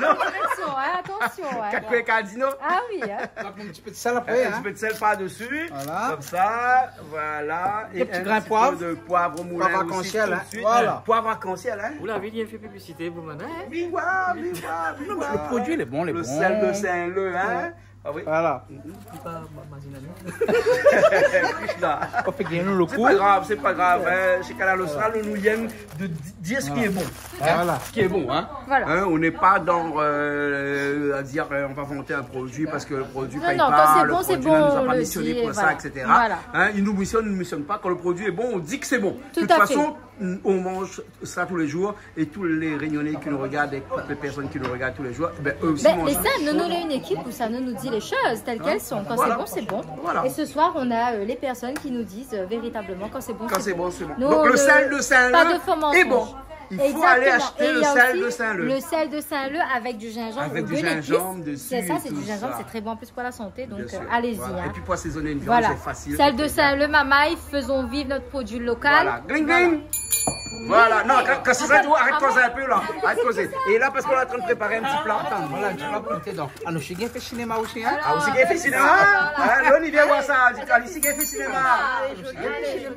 [SPEAKER 7] Attention, hein, attention. hein.
[SPEAKER 1] 4 coups cardinaux.
[SPEAKER 7] Ah oui, hein.
[SPEAKER 2] Un petit peu de sel après.
[SPEAKER 1] Un petit
[SPEAKER 2] Hein.
[SPEAKER 1] peu de sel par-dessus.
[SPEAKER 2] Voilà.
[SPEAKER 1] Comme ça. Voilà.
[SPEAKER 2] Des petits
[SPEAKER 1] un
[SPEAKER 2] grains
[SPEAKER 1] petit
[SPEAKER 2] poivre.
[SPEAKER 1] peu de poivre moulin.
[SPEAKER 2] Poivre
[SPEAKER 1] aussi,
[SPEAKER 2] arc-en-ciel,
[SPEAKER 1] tout de
[SPEAKER 2] hein.
[SPEAKER 1] suite.
[SPEAKER 2] Voilà.
[SPEAKER 1] Poivre arc-en-ciel, hein.
[SPEAKER 3] Vous l'avez bien fait publicité, vous, madame.
[SPEAKER 1] Oui, voilà, oui, voilà, oui, voilà.
[SPEAKER 2] Le produit, il est bon, il est
[SPEAKER 1] Le
[SPEAKER 2] bon.
[SPEAKER 1] sel de Saint-Leu, hein. Ah oui.
[SPEAKER 2] Voilà.
[SPEAKER 1] Krishna.
[SPEAKER 2] On fait gagner le
[SPEAKER 1] C'est
[SPEAKER 2] coup.
[SPEAKER 1] pas grave, c'est pas grave. Hein. Chez Canal Austral, nous viennent de dire ce qui est bon.
[SPEAKER 2] Voilà.
[SPEAKER 1] Ce qui est bon, hein.
[SPEAKER 7] Voilà.
[SPEAKER 1] Hein, on n'est pas dans à dire on va vanter un produit parce que le produit
[SPEAKER 7] Non,
[SPEAKER 1] paye
[SPEAKER 7] non,
[SPEAKER 1] pas,
[SPEAKER 7] quand c'est
[SPEAKER 1] le
[SPEAKER 7] bon, c'est
[SPEAKER 1] produit ne nous a
[SPEAKER 7] bon,
[SPEAKER 1] pas
[SPEAKER 7] le
[SPEAKER 1] missionné
[SPEAKER 7] dit,
[SPEAKER 1] pour
[SPEAKER 7] voilà.
[SPEAKER 1] ça, etc.
[SPEAKER 7] Voilà.
[SPEAKER 1] Hein, il nous missionne pas. Quand le produit est bon, on dit que c'est bon.
[SPEAKER 7] Tout
[SPEAKER 1] de toute
[SPEAKER 7] à
[SPEAKER 1] façon, on mange ça tous les jours et tous les réunionnais qui nous regardent et toutes les personnes qui nous regardent tous les jours, ben, eux aussi
[SPEAKER 7] Ben,
[SPEAKER 1] mangent
[SPEAKER 7] et
[SPEAKER 1] ça.
[SPEAKER 7] ça, nous est une équipe où ça nous dit les choses telles qu'elles sont. Quand
[SPEAKER 1] Voilà.
[SPEAKER 7] c'est bon, c'est bon.
[SPEAKER 1] Voilà.
[SPEAKER 7] Et ce soir, on a les personnes qui nous disent véritablement quand c'est bon,
[SPEAKER 1] Quand c'est bon, c'est bon.
[SPEAKER 7] Nous,
[SPEAKER 1] Donc le sel de
[SPEAKER 7] pas de
[SPEAKER 1] Saint-Leu
[SPEAKER 7] faux mensonges.
[SPEAKER 1] est bon. Il faut
[SPEAKER 7] Exactement.
[SPEAKER 1] aller acheter
[SPEAKER 7] Et il
[SPEAKER 1] le
[SPEAKER 7] y a
[SPEAKER 1] sel
[SPEAKER 7] aussi
[SPEAKER 1] de Saint-Leu.
[SPEAKER 7] Le sel de Saint-Leu avec du gingembre.
[SPEAKER 1] Avec
[SPEAKER 7] ou
[SPEAKER 1] du
[SPEAKER 7] de l'épice.
[SPEAKER 1] gingembre dessus
[SPEAKER 7] C'est ça,
[SPEAKER 1] et
[SPEAKER 7] c'est
[SPEAKER 1] tout
[SPEAKER 7] du gingembre,
[SPEAKER 1] ça.
[SPEAKER 7] c'est très bon en plus pour la santé. Donc
[SPEAKER 1] Bien sûr.
[SPEAKER 7] allez-y.
[SPEAKER 1] Voilà.
[SPEAKER 7] Hein.
[SPEAKER 1] Et puis pour assaisonner une viande,
[SPEAKER 7] Voilà.
[SPEAKER 1] c'est facile.
[SPEAKER 7] Sel de
[SPEAKER 1] c'est bien.
[SPEAKER 7] Saint-Leu, Mamaï, faisons vivre notre produit local.
[SPEAKER 1] Voilà, gling gling. Voilà, non, quand c'est ça, tu vois, arrête de causer un peu là. Arrête de causer. Et là, parce qu'on est en train de préparer un petit plat.
[SPEAKER 2] Attends, voilà, un petit plat pour dedans. Ah, nous, chez fait cinéma aussi, hein.
[SPEAKER 1] Ah, aussi qu'il fait cinéma. Ah, là, on y vient voir ça. Ici qu'il fait cinéma.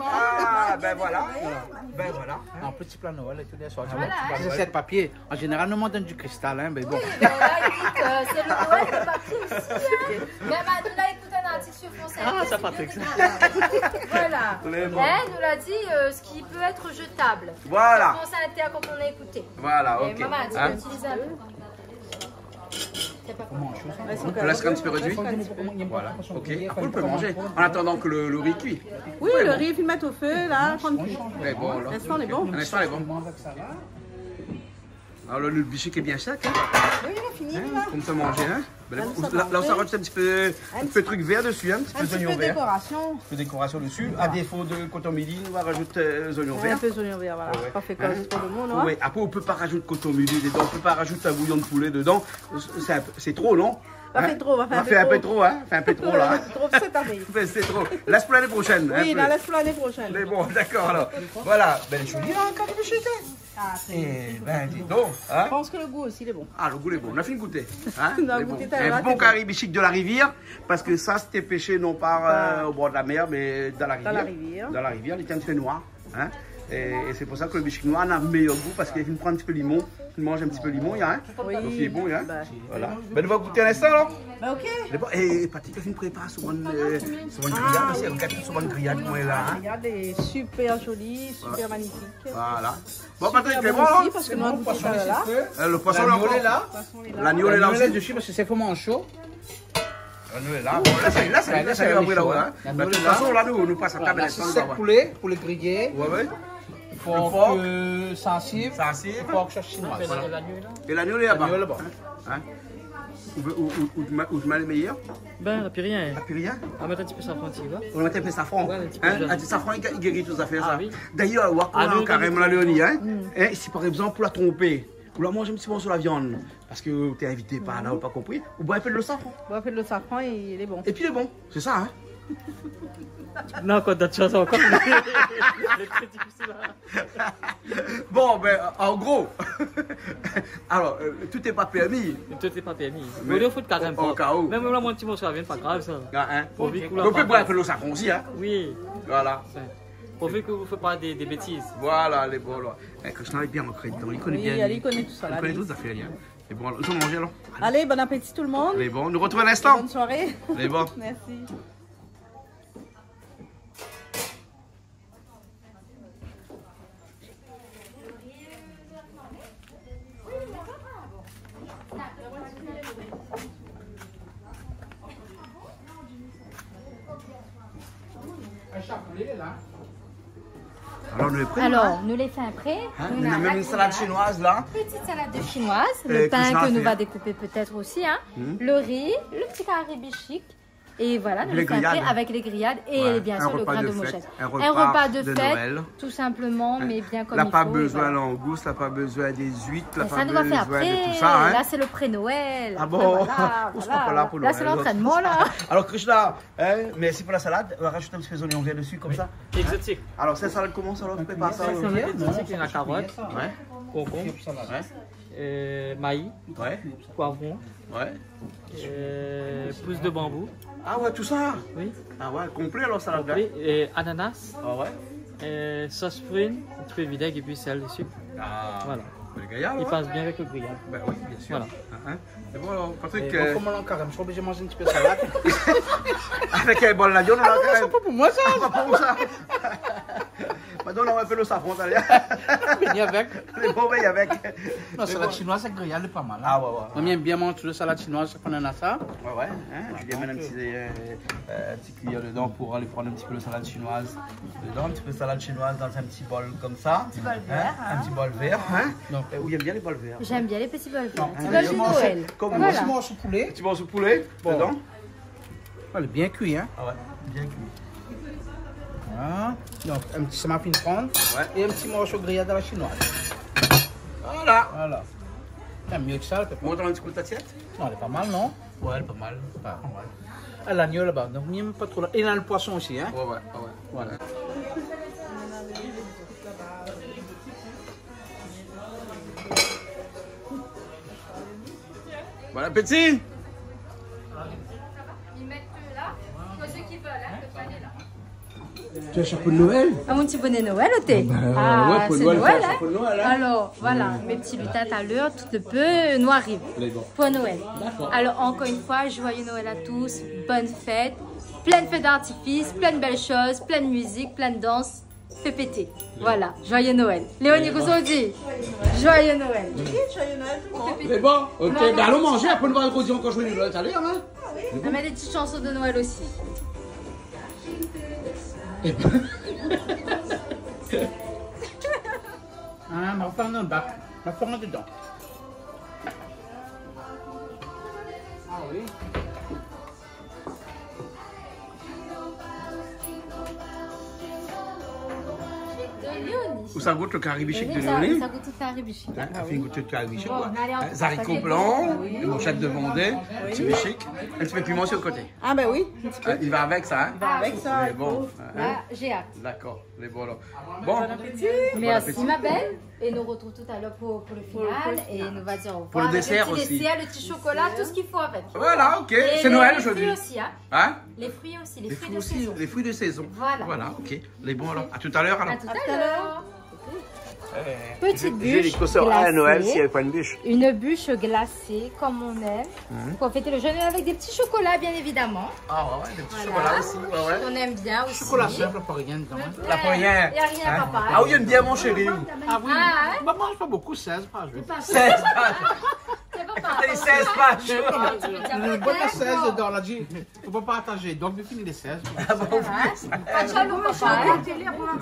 [SPEAKER 1] Ah, ben voilà. Ben voilà.
[SPEAKER 2] Un petit plat Noël et tout les soirs.
[SPEAKER 7] Voilà.
[SPEAKER 2] C'est cette papier. En général, nous, on donne du cristal, hein, mais bon.
[SPEAKER 7] Là, écoute, c'est le Noël, le papier aussi. Hein. Même Adela, écoute un article sur France Inter.
[SPEAKER 3] Ah, ça Patrick.
[SPEAKER 7] Voilà.
[SPEAKER 1] Les bons.
[SPEAKER 7] Elle nous l'a dit, ce qui peut être jetable.
[SPEAKER 1] Voilà.
[SPEAKER 7] France Inter quand on a écouté.
[SPEAKER 1] Voilà,
[SPEAKER 7] Et
[SPEAKER 1] ok.
[SPEAKER 7] maman a dit
[SPEAKER 1] Hein?
[SPEAKER 7] d'utiliser un peu. C'est pas
[SPEAKER 1] On peut laisser un petit peu réduit. Voilà, ok. Après, on peut manger en attendant que le riz cuit.
[SPEAKER 8] Oui, le riz, il met au feu, là, prendre cuit.
[SPEAKER 1] Mais bon, alors.
[SPEAKER 8] L'instant, on est bon.
[SPEAKER 1] Un instant, elle est bon. Alors là, le bichic est bien sec. Hein?
[SPEAKER 8] Oui, il est fini,
[SPEAKER 1] Hein,
[SPEAKER 8] là.
[SPEAKER 1] comme ça manger. Hein? Ben,
[SPEAKER 8] Là,
[SPEAKER 1] là,
[SPEAKER 8] nous sommes
[SPEAKER 1] là, on
[SPEAKER 8] rentrés.
[SPEAKER 1] s'arrête un petit peu truc vert dessus, hein? Un
[SPEAKER 8] Un
[SPEAKER 1] petit peu
[SPEAKER 8] petit peu
[SPEAKER 1] d'oignon
[SPEAKER 8] de
[SPEAKER 1] vert.
[SPEAKER 8] décoration.
[SPEAKER 1] Un peu de décoration dessus. À défaut de coton midi, on va rajouter les oignons
[SPEAKER 8] Un
[SPEAKER 1] verts.
[SPEAKER 8] peu d'oignon vert, voilà.
[SPEAKER 1] Ouais.
[SPEAKER 8] Pas fait comme trop de monde,
[SPEAKER 1] Oui, après on peut pas rajouter coton midi dedans, on peut pas rajouter un bouillon de poulet dedans. C'est trop, non?
[SPEAKER 8] Ça fait trop,
[SPEAKER 1] ça fait un peu trop, hein. Fait un peu trop, là.
[SPEAKER 8] Trop cette année.
[SPEAKER 1] C'est trop. Laisse pour l'année prochaine.
[SPEAKER 8] Oui, la laisse pour l'année prochaine.
[SPEAKER 1] Mais bon, d'accord, alors. Voilà. Ben, les choux, là, encore du chiquet.
[SPEAKER 8] Ah,
[SPEAKER 1] Eh ben, dis donc. Hein?
[SPEAKER 8] Je pense que le goût aussi, il est bon.
[SPEAKER 1] Ah, le goût est bon. On a fait une goûter. Hein?
[SPEAKER 8] On a goûté tout à l'heure,
[SPEAKER 1] Un bon
[SPEAKER 8] c'est
[SPEAKER 1] caribichique de la rivière. Parce que ça, c'était pêché non pas au bord de la mer, mais dans la rivière.
[SPEAKER 8] Dans la rivière.
[SPEAKER 1] Dans la rivière, il était un petit peu noir. Hein? Et c'est pour ça que le bichic noir a un meilleur goût. Parce qu'il prend un petit peu de limon. Il mange un petit peu de limon, il y a, hein?
[SPEAKER 8] Oui.
[SPEAKER 1] Donc il est bon, hein?
[SPEAKER 8] Bah.
[SPEAKER 1] Voilà. Ben, on va goûter un instant, alors.
[SPEAKER 8] Bah, ok.
[SPEAKER 1] Et Patrick, tu prépare souvent une grillade aussi. Regarde souvent une grillade, moi, là. Hein?
[SPEAKER 8] Regarde, elle est super jolie, super magnifique.
[SPEAKER 1] Voilà. Bon,
[SPEAKER 8] Super
[SPEAKER 1] Patrick, c'est
[SPEAKER 8] bon
[SPEAKER 1] bon,
[SPEAKER 8] aussi,
[SPEAKER 1] là?
[SPEAKER 8] parce que nous, on goûté ça là.
[SPEAKER 1] Le poisson,
[SPEAKER 2] L'agneau est là.
[SPEAKER 1] L'agneau est là aussi.
[SPEAKER 2] dessus parce que c'est comment chaud.
[SPEAKER 1] L'agneau est là. Bon, là, ça va après là. De toute façon, là, nous passons à table.
[SPEAKER 2] Là, c'est 7 poulets pour les griller.
[SPEAKER 1] Ouais, ouais.
[SPEAKER 2] Faut que sensible.
[SPEAKER 1] Sensible.
[SPEAKER 2] Faut que ça chinoise.
[SPEAKER 1] Et l'agneau est là-bas.
[SPEAKER 2] L'agneau est là-bas.
[SPEAKER 1] Hein? Où tu mets le meilleur?
[SPEAKER 3] Ben, la rien.
[SPEAKER 1] La pire rien?
[SPEAKER 3] On va mettre un petit peu safran, tu vois.
[SPEAKER 1] On va mettre un peu de safran.
[SPEAKER 3] Ouais, un petit peu
[SPEAKER 1] Hein?
[SPEAKER 3] de
[SPEAKER 1] Un petit safran, il guérit toutes les affaires,
[SPEAKER 3] Ah
[SPEAKER 1] ça.
[SPEAKER 3] oui.
[SPEAKER 1] D'ailleurs, on
[SPEAKER 3] Ah,
[SPEAKER 1] va
[SPEAKER 3] oui,
[SPEAKER 1] carrément la
[SPEAKER 3] oui.
[SPEAKER 1] Léonie, hein? Hein? Si par exemple, pour la tromper, ou la manger un petit peu sur la viande, parce que tu es invité par là, ou pas compris, ou boire un peu de le safran.
[SPEAKER 8] Bon, fait le safran et il est bon.
[SPEAKER 1] Et puis il est bon, c'est ça, hein?
[SPEAKER 3] Non, encore d'autres choses encore. Les très difficiles là.
[SPEAKER 1] Bon, ben, en gros, alors, tout n'est pas permis.
[SPEAKER 3] Tout n'est pas permis.
[SPEAKER 1] Mais
[SPEAKER 3] Mais il faut quand même
[SPEAKER 1] au cas où.
[SPEAKER 3] Même là, mon petit mot, ça vient pas grave ça.
[SPEAKER 1] Hein?
[SPEAKER 3] Pour vivre
[SPEAKER 1] On peut boire un peu de le safran aussi, hein?
[SPEAKER 3] Oui.
[SPEAKER 1] Voilà.
[SPEAKER 3] Pourvu que vous ne faites pas des bêtises.
[SPEAKER 1] Voilà, les bons, là. Christian est bien ancré dedans, il connaît
[SPEAKER 8] Oui,
[SPEAKER 1] bien.
[SPEAKER 8] il connaît tout ça, là,
[SPEAKER 1] Il connaît
[SPEAKER 8] lui.
[SPEAKER 1] toutes les affaires, hein. Et bon, alors, ils ont mangé, alors.
[SPEAKER 8] Allez, bon appétit tout le monde.
[SPEAKER 1] Les bons, nous retrouvons un instant.
[SPEAKER 8] Bonne soirée.
[SPEAKER 1] Les bons.
[SPEAKER 8] Merci.
[SPEAKER 1] Alors, nous les prenons.
[SPEAKER 7] Alors, nous les faisons prêts.
[SPEAKER 1] Hein?
[SPEAKER 7] Nous,
[SPEAKER 1] On a même une salade chinoise, là.
[SPEAKER 7] Petite salade de chinoise,
[SPEAKER 1] Et
[SPEAKER 7] le pain
[SPEAKER 1] Krishna
[SPEAKER 7] que
[SPEAKER 1] a
[SPEAKER 7] nous
[SPEAKER 1] fait.
[SPEAKER 7] va découper peut-être aussi, hein. Le riz, le petit carré bichic. Et voilà, nous
[SPEAKER 1] Les
[SPEAKER 7] les faisons
[SPEAKER 1] grillades.
[SPEAKER 7] prêts avec les grillades et
[SPEAKER 1] Ouais,
[SPEAKER 7] bien
[SPEAKER 1] un
[SPEAKER 7] sûr le
[SPEAKER 1] repas
[SPEAKER 7] grain
[SPEAKER 1] de
[SPEAKER 7] de
[SPEAKER 1] fête,
[SPEAKER 7] mochette.
[SPEAKER 1] un
[SPEAKER 7] Un
[SPEAKER 1] repas
[SPEAKER 7] repas de
[SPEAKER 1] de
[SPEAKER 7] fête,
[SPEAKER 1] Noël.
[SPEAKER 7] tout simplement, mais bien comme
[SPEAKER 1] N'a
[SPEAKER 7] il
[SPEAKER 1] pas
[SPEAKER 7] faut.
[SPEAKER 1] besoin
[SPEAKER 7] voilà.
[SPEAKER 1] de langouste, n'a pas besoin des huîtres, n'a
[SPEAKER 7] Et
[SPEAKER 1] pas
[SPEAKER 7] ça nous va faire
[SPEAKER 1] besoin
[SPEAKER 7] après.
[SPEAKER 1] de tout ça. Hein?
[SPEAKER 7] Là, c'est le pré-Noël.
[SPEAKER 1] Ah
[SPEAKER 7] Après,
[SPEAKER 1] bon?
[SPEAKER 7] voilà,
[SPEAKER 1] On sera pas là pour
[SPEAKER 7] Là,
[SPEAKER 1] Noël.
[SPEAKER 7] c'est l'entraînement, là.
[SPEAKER 1] Alors, Krishna, hein, merci pour la salade. On va rajouter un petit peu d'oignon vert dessus, comme ça.
[SPEAKER 3] Exotique.
[SPEAKER 1] Alors, cette salade, comment ça? On prépare ça?
[SPEAKER 3] C'est un exotique, il y a la carotte,
[SPEAKER 1] Ouais,
[SPEAKER 3] concombre, maïs,
[SPEAKER 1] ouais,
[SPEAKER 3] poivron,
[SPEAKER 1] ouais.
[SPEAKER 3] pousse de bambou,
[SPEAKER 1] Ah ouais, tout ça?
[SPEAKER 3] oui,
[SPEAKER 1] Ah ouais, complet alors, salade verte.
[SPEAKER 3] et ananas,
[SPEAKER 1] Ah ouais?
[SPEAKER 3] sauce prune, un petit peu vinaigre et puis sel dessus.
[SPEAKER 1] Ah,
[SPEAKER 3] Voilà.
[SPEAKER 1] le gaillard,
[SPEAKER 3] Il
[SPEAKER 1] ouais.
[SPEAKER 3] passe bien avec le grillade.
[SPEAKER 1] Ben oui, bien sûr.
[SPEAKER 3] Voilà.
[SPEAKER 1] Hein? C'est bon, alors, Patrick,
[SPEAKER 2] Moi, comment l'on carême? Je suis obligé de manger un petit peu de salade.
[SPEAKER 1] avec un bol de viande, on a quand
[SPEAKER 2] C'est
[SPEAKER 1] même.
[SPEAKER 2] pas pour moi ça.
[SPEAKER 1] Pas pour ça. Maintenant, on va faire le safran, ça vient.
[SPEAKER 2] Ni avec.
[SPEAKER 1] Les bons veilles avec.
[SPEAKER 2] Non, salade chinoise, c'est grillade, c'est pas mal.
[SPEAKER 1] Ah ouais, ouais.
[SPEAKER 2] On aime bien manger la salade chinoise, ça prend un ça.
[SPEAKER 1] Ouais, ouais. Hein? Je viens mettre un petit cuillère dedans pour aller prendre un petit peu de salade chinoise. Dedans, un petit peu de salade chinoise dans un petit bol comme ça. Un petit bol vert. Un petit bol vert. Hein?
[SPEAKER 2] Donc,
[SPEAKER 1] Où il aime bien les bols verts.
[SPEAKER 7] J'aime bien les petits bols verts.
[SPEAKER 1] Hein?
[SPEAKER 7] Petits bols de Noël.
[SPEAKER 1] Comme
[SPEAKER 2] un
[SPEAKER 1] moi.
[SPEAKER 2] petit morceau de poulet.
[SPEAKER 1] Petit morceau de poulet
[SPEAKER 2] Bon.
[SPEAKER 1] dedans.
[SPEAKER 2] Elle est bien cuit, hein.
[SPEAKER 1] Ah ouais, bien cuit.
[SPEAKER 2] Voilà. Donc, un petit samafine prendre.
[SPEAKER 1] Ouais.
[SPEAKER 2] Et un petit morceau de grillade à la chinoise.
[SPEAKER 1] Voilà.
[SPEAKER 2] Voilà. C'est mieux que ça, elle peut pas.
[SPEAKER 1] Montre un petit coup de tassiette.
[SPEAKER 2] Non, elle est pas mal, non?
[SPEAKER 1] Ouais, elle est pas mal.
[SPEAKER 2] Ah, ouais. Ah, l'agneau là-bas, donc même pas trop là. Et là, le poisson aussi, hein.
[SPEAKER 1] Ouais, ouais, ouais.
[SPEAKER 2] Voilà.
[SPEAKER 1] Bon appétit.
[SPEAKER 7] Ils mettent là, pour ceux qui veulent, hein, le panier là.
[SPEAKER 1] Tu as un chapeau de Noël?
[SPEAKER 7] Ah, mon petit bonnet Noël, au thé.
[SPEAKER 1] ouais, pour
[SPEAKER 7] c'est
[SPEAKER 1] Noël,
[SPEAKER 7] Noël,
[SPEAKER 1] faire un
[SPEAKER 7] hein.
[SPEAKER 1] chapeau de Noël, hein.
[SPEAKER 7] Alors, voilà, mes petits lutins à l'heure, tout le peu, nous arrive pour Noël. Alors, encore une fois, joyeux Noël à tous, bonne fête, plein de feux d'artifice, plein de belles choses, plein de musique, plein de danse, fait péter. Voilà, joyeux Noël. Léonie Gouzodi, joyeux Noël.
[SPEAKER 8] Joyeux Noël tout le monde.
[SPEAKER 1] C'est bon? Ok, ben allons manger, après on va le encore jouer Noël tout à l'heure, hein?
[SPEAKER 7] On met des petites chansons de Noël aussi.
[SPEAKER 2] Ah, on va faire un bac. On va faire un dedans. Ah oui.
[SPEAKER 7] De Léonie.
[SPEAKER 1] Où ça goûte le caribichique de
[SPEAKER 7] Ça
[SPEAKER 1] Léonie?
[SPEAKER 7] goûte tout le caribichique.
[SPEAKER 1] Elle fait une goûtée de caribichique.
[SPEAKER 7] Bon, allez, on
[SPEAKER 1] Les haricots blancs, les brochettes de Vendée, un petit peu chic, un petit peu de piment sur le côté.
[SPEAKER 8] Ah ben oui, un petit peu.
[SPEAKER 1] Il va avec ça, hein?
[SPEAKER 8] Avec ça.
[SPEAKER 1] Mais bon.
[SPEAKER 7] Là, j'ai hâte.
[SPEAKER 1] D'accord, les bons alors. Bon,
[SPEAKER 7] Merci ma belle. Et nous retrouve tout à l'heure pour le final. Et nous va dire au revoir.
[SPEAKER 1] Pour le dessert
[SPEAKER 7] petit
[SPEAKER 1] aussi.
[SPEAKER 7] dessert, le petit chocolat, tout ce qu'il faut avec.
[SPEAKER 1] Voilà, ok.
[SPEAKER 7] Et
[SPEAKER 1] C'est Noël
[SPEAKER 7] les
[SPEAKER 1] aujourd'hui.
[SPEAKER 7] fruits aussi, hein.
[SPEAKER 1] Hein?
[SPEAKER 7] Les fruits aussi, les
[SPEAKER 1] Les
[SPEAKER 7] fruits
[SPEAKER 1] fruits
[SPEAKER 7] de
[SPEAKER 1] aussi,
[SPEAKER 7] saison.
[SPEAKER 1] les fruits de saison.
[SPEAKER 7] Voilà.
[SPEAKER 1] Ok. Les bons alors. À tout à l'heure alors.
[SPEAKER 7] À tout à l'heure. Petite
[SPEAKER 1] J'ai
[SPEAKER 7] bûche
[SPEAKER 1] dit que ça à Noël s'il n'y
[SPEAKER 7] glacée.
[SPEAKER 1] avait pas une bûche.
[SPEAKER 7] Une bûche glacée comme on aime. Pour fêter le jeûne avec des petits chocolats bien évidemment.
[SPEAKER 1] Ah ouais, des petits
[SPEAKER 7] Voilà.
[SPEAKER 1] chocolats aussi. Ouais, ouais.
[SPEAKER 7] On aime bien aussi.
[SPEAKER 2] Chocolat simple, pas rien dedans.
[SPEAKER 1] La poignée.
[SPEAKER 7] Il n'y a rien papa.
[SPEAKER 1] Ah oui, il aime bien mon chéri.
[SPEAKER 2] Ah oui,
[SPEAKER 7] Ah, hein?
[SPEAKER 2] bah, mange pas beaucoup, 16 pages.
[SPEAKER 1] 16 pages.
[SPEAKER 7] C'est papa.
[SPEAKER 1] T'as les 16 pages.
[SPEAKER 2] Le bon à 16 dedans, là, dit, faut pas partager. Donc, je finis les 16.
[SPEAKER 1] Ah bon,
[SPEAKER 7] Pas de jaloux papa. Hein?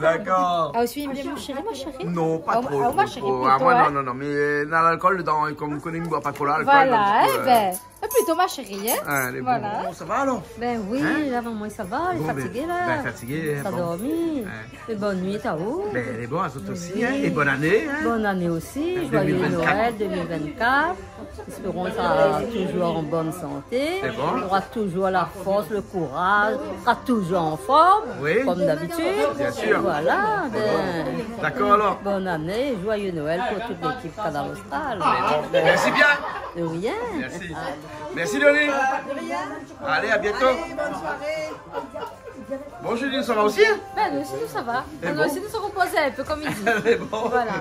[SPEAKER 1] d'accord.
[SPEAKER 7] Ah aussi, il aime bien mon chéri, ma chérie.
[SPEAKER 1] Non, pas
[SPEAKER 7] Ah,
[SPEAKER 1] trop.
[SPEAKER 7] ah, moi,
[SPEAKER 1] trop,
[SPEAKER 7] chérie,
[SPEAKER 1] trop.
[SPEAKER 7] plutôt,
[SPEAKER 1] Ah, moi,
[SPEAKER 7] hein.
[SPEAKER 1] non, mais dans l'alcool, dedans, comme on connaît, ne boit pas trop l'alcool.
[SPEAKER 7] Voilà,
[SPEAKER 1] donc,
[SPEAKER 7] eh ben. Plutôt ma chérie, hein.
[SPEAKER 1] Ah, les
[SPEAKER 7] Voilà.
[SPEAKER 1] bons, ça va alors?
[SPEAKER 5] Ben oui,
[SPEAKER 1] Hein?
[SPEAKER 5] là, moi, ça va, elle est
[SPEAKER 1] Bon,
[SPEAKER 5] fatiguée, là.
[SPEAKER 1] Ben, fatigué.
[SPEAKER 5] Ça
[SPEAKER 1] bon.
[SPEAKER 5] dormi.
[SPEAKER 1] Ouais.
[SPEAKER 5] Et bonne nuit, Tao.
[SPEAKER 1] Ben, les bons, à autres aussi, hein. Et bonne année, hein.
[SPEAKER 5] Bonne année aussi, joyeux
[SPEAKER 1] 2024.
[SPEAKER 5] Noël 2024. Espérons que ça sera toujours en bonne santé.
[SPEAKER 1] C'est bon.
[SPEAKER 5] On aura toujours la force, le courage, on sera toujours en forme,
[SPEAKER 1] Oui.
[SPEAKER 5] comme d'habitude.
[SPEAKER 1] Bien sûr.
[SPEAKER 5] Voilà, ben,
[SPEAKER 1] D'accord alors?
[SPEAKER 5] bonne année et joyeux Noël pour toute l'équipe Canal Austral.
[SPEAKER 1] Merci bien.
[SPEAKER 5] De rien.
[SPEAKER 1] Merci. Merci, Léonie. Allez, à bientôt.
[SPEAKER 8] Bonne soirée.
[SPEAKER 1] Bon, Julie, ça va aussi? Hein?
[SPEAKER 7] Ben nous aussi, nous ça va.
[SPEAKER 1] Et
[SPEAKER 7] Nous
[SPEAKER 1] bon.
[SPEAKER 7] aussi, nous se reposer un peu comme il dit.
[SPEAKER 1] Mais bon.
[SPEAKER 7] Voilà.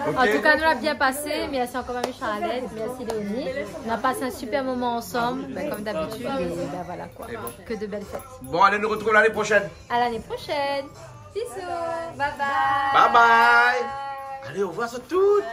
[SPEAKER 1] Ok.
[SPEAKER 7] En tout cas, nous l'a bien passé. Merci encore Mamie Charlotte. Merci Léonie. On a passé un super moment ensemble, ben, comme d'habitude. Et ben voilà quoi. Que de belles fêtes.
[SPEAKER 1] Bon, allez, nous retrouvons l'année prochaine.
[SPEAKER 7] À l'année prochaine. Bisous. Bye bye.
[SPEAKER 1] Bye bye. Allez, au revoir sur toutes.